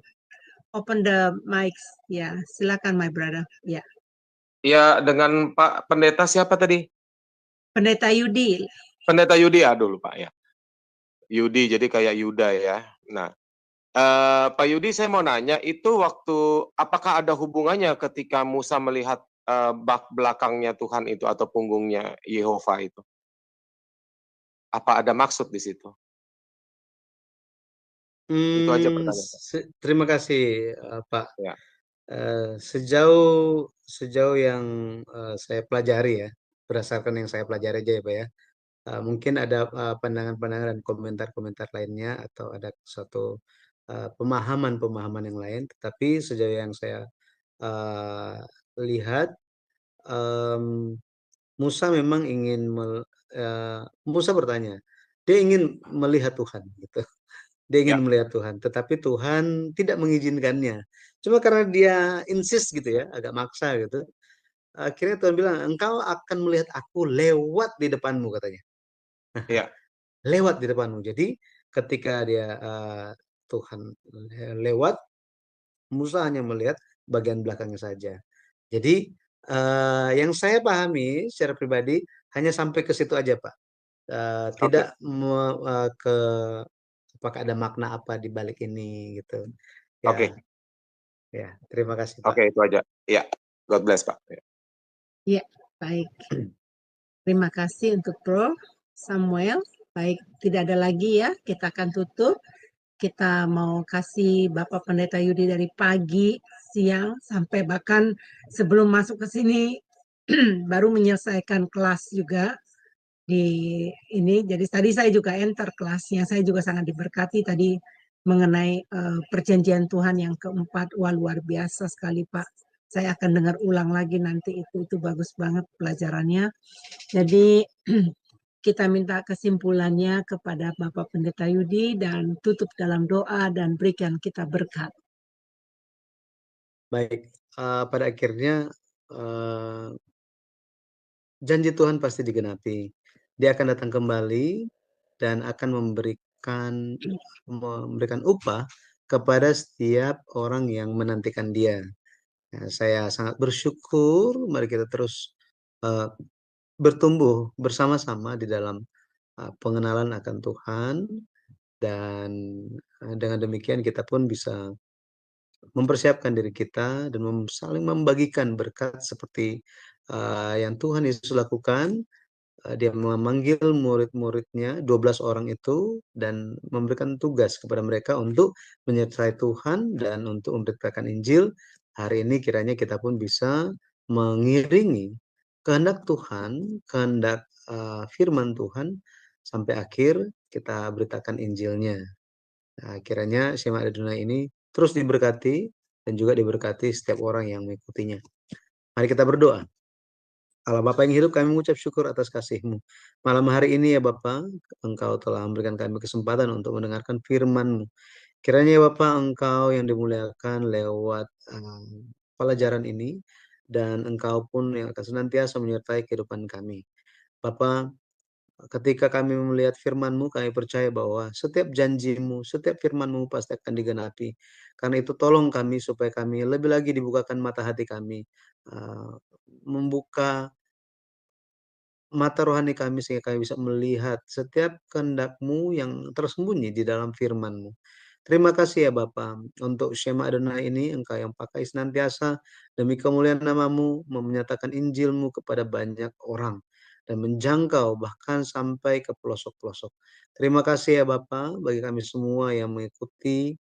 open the mics. Ya, silakan my brother. Ya. Ya, dengan Pak Pendeta siapa tadi? Pendeta Yudi. Pendeta Yudi, aduh lupa ya. Yudi, jadi kayak Yuda ya. Nah, Pak Yudi saya mau nanya, itu waktu, apakah ada hubungannya ketika Musa melihat bak belakangnya Tuhan itu atau punggungnya Yehova itu? Apa ada maksud di situ? Itu aja pertanyaan. Terima kasih Pak. Ya. Sejauh yang saya pelajari ya, berdasarkan yang saya pelajari aja ya Pak ya. Mungkin ada pandangan-pandangan dan komentar-komentar lainnya atau ada suatu pemahaman-pemahaman yang lain. Tetapi sejauh yang saya uh, lihat, em, Musa memang Musa bertanya, dia ingin melihat Tuhan gitu. Dia ingin Ya, melihat Tuhan, tetapi Tuhan tidak mengizinkannya. Cuma karena dia insist gitu ya, agak maksa gitu. Akhirnya Tuhan bilang, engkau akan melihat aku lewat di depanmu katanya. ya, Lewat di depanmu. Jadi ketika dia Tuhan lewat, Musa hanya melihat bagian belakangnya saja. Jadi yang saya pahami secara pribadi hanya sampai ke situ aja Pak. oke, Tidak ke apakah ada makna apa di balik ini gitu. oke, Ya, ya. Terima kasih Pak. oke, itu aja. Ya, God bless Pak. Ya. Ya, baik. Terima kasih untuk Prof. Samuel. Baik, tidak ada lagi ya. Kita akan tutup. Kita mau kasih Bapak Pendeta Yudi dari pagi, siang, sampai bahkan sebelum masuk ke sini baru menyelesaikan kelas juga di ini. Jadi tadi saya juga enter kelasnya. Saya juga sangat diberkati tadi mengenai perjanjian Tuhan yang keempat. Wah, luar biasa sekali Pak. Saya akan dengar ulang lagi nanti itu bagus banget pelajarannya. Jadi kita minta kesimpulannya kepada Bapak Pendeta Yudi dan tutup dalam doa dan berikan kita berkat. Baik, pada akhirnya janji Tuhan pasti digenapi. Dia akan datang kembali dan akan memberikan upah kepada setiap orang yang menantikan Dia. Ya, saya sangat bersyukur. Mari kita terus uh, bertumbuh bersama-sama di dalam pengenalan akan Tuhan, dan dengan demikian kita pun bisa mempersiapkan diri kita dan saling membagikan berkat seperti yang Tuhan Yesus lakukan. Dia memanggil murid-muridnya 12 orang itu dan memberikan tugas kepada mereka untuk menyertai Tuhan dan untuk memberitakan Injil. Hari ini kiranya kita pun bisa mengiringi kehendak Tuhan, kehendak firman Tuhan sampai akhir kita beritakan Injilnya. Nah, kiranya Shema Adonai ini terus diberkati dan juga diberkati setiap orang yang mengikutinya. Mari kita berdoa. Allah Bapa yang hidup, kami mengucap syukur atas kasih-Mu. Malam hari ini ya Bapa, Engkau telah memberikan kami kesempatan untuk mendengarkan firman-Mu. Kiranya ya Bapa, Engkau yang dimuliakan lewat pelajaran ini, dan Engkau pun yang akan senantiasa menyertai kehidupan kami. Bapa, ketika kami melihat firman-Mu, kami percaya bahwa setiap janji-Mu, setiap firman-Mu pasti akan digenapi. Karena itu tolong kami supaya kami lebih lagi dibukakan mata hati kami, membuka mata rohani kami sehingga kami bisa melihat setiap kehendak-Mu yang tersembunyi di dalam firman-Mu. Terima kasih ya Bapa untuk Shema Adonai ini, Engkau yang pakai senantiasa demi kemuliaan nama-Mu menyatakan Injil-Mu kepada banyak orang dan menjangkau bahkan sampai ke pelosok-pelosok. Terima kasih ya Bapa bagi kami semua yang mengikuti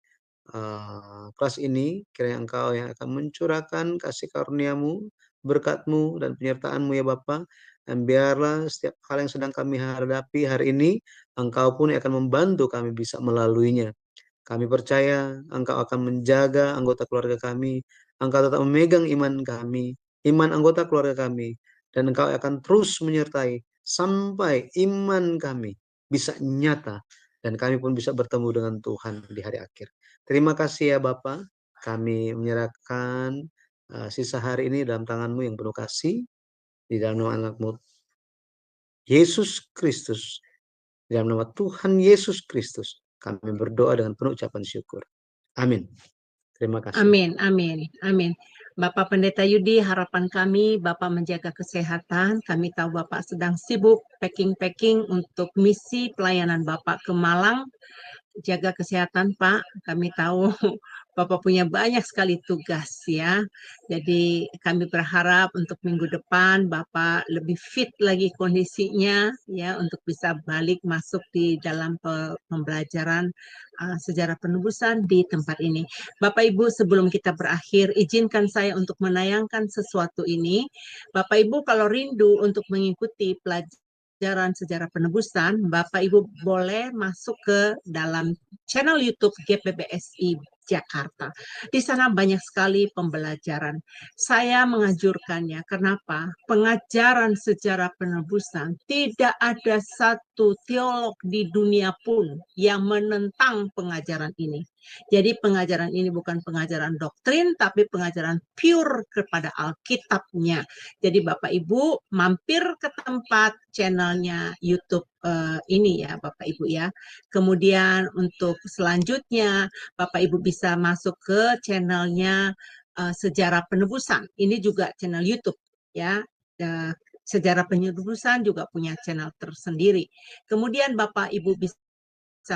kelas ini. Kiranya Engkau yang akan mencurahkan kasih karunia-Mu, berkat-Mu dan penyertaan-Mu ya Bapa. Dan biarlah setiap hal yang sedang kami hadapi hari ini, Engkau pun akan membantu kami bisa melaluinya. Kami percaya Engkau akan menjaga anggota keluarga kami, Engkau tetap memegang iman kami, iman anggota keluarga kami, dan Engkau akan terus menyertai sampai iman kami bisa nyata, dan kami pun bisa bertemu dengan Tuhan di hari akhir. Terima kasih ya Bapa, kami menyerahkan sisa hari ini dalam tangan-Mu yang penuh kasih, di dalam nama anak-Mu Yesus Kristus, di dalam nama Tuhan Yesus Kristus, kami berdoa dengan penuh ucapan syukur. Amin. Terima kasih. Amin, amin, amin. Bapak Pendeta Yudi, harapan kami Bapak menjaga kesehatan. Kami tahu Bapak sedang sibuk packing-packing untuk misi pelayanan Bapak ke Malang. Jaga kesehatan Pak, kami tahu Bapak punya banyak sekali tugas ya. Jadi kami berharap untuk minggu depan Bapak lebih fit lagi kondisinya ya untuk bisa balik masuk di dalam pembelajaran sejarah penebusan di tempat ini. Bapak Ibu, sebelum kita berakhir, izinkan saya untuk menayangkan sesuatu ini. Bapak Ibu kalau rindu untuk mengikuti pelajaran sejarah penebusan, Bapak Ibu boleh masuk ke dalam channel YouTube GPBSI Jakarta. Di sana banyak sekali pembelajaran. Saya menganjurkannya. Kenapa? Pengajaran sejarah penebusan, tidak ada satu teolog di dunia pun yang menentang pengajaran ini. Jadi pengajaran ini bukan pengajaran doktrin, tapi pengajaran pure kepada Alkitabnya. Jadi Bapak Ibu mampir ke tempat channelnya YouTube ini ya Bapak Ibu ya. Kemudian untuk selanjutnya Bapak Ibu bisa masuk ke channelnya Sejarah Penebusan. Ini juga channel YouTube ya. Sejarah Penebusan juga punya channel tersendiri. Kemudian Bapak Ibu bisa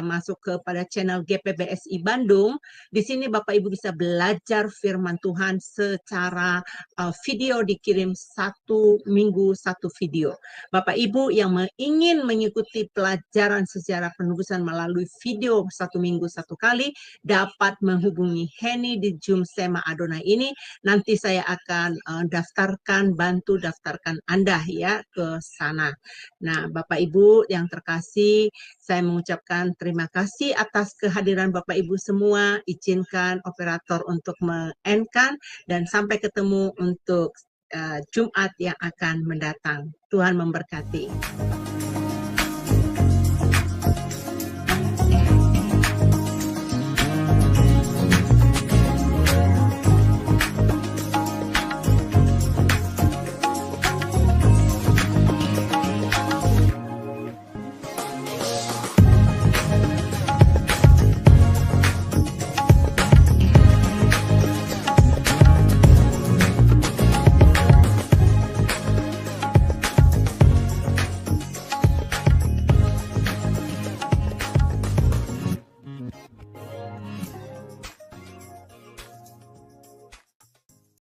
masuk kepada channel GPBSI Bandung. Di sini Bapak Ibu bisa belajar firman Tuhan secara video, dikirim 1 minggu 1 video. Bapak Ibu yang ingin mengikuti pelajaran sejarah penebusan melalui video 1 minggu 1 kali, dapat menghubungi Henny di Zoom Sema Adonai ini. Nanti saya akan bantu daftarkan Anda ya ke sana. Nah, Bapak Ibu yang terkasih, saya mengucapkan terima kasih atas kehadiran Bapak Ibu semua. Izinkan operator untuk men-end-kan dan sampai ketemu untuk Jumat yang akan mendatang. Tuhan memberkati.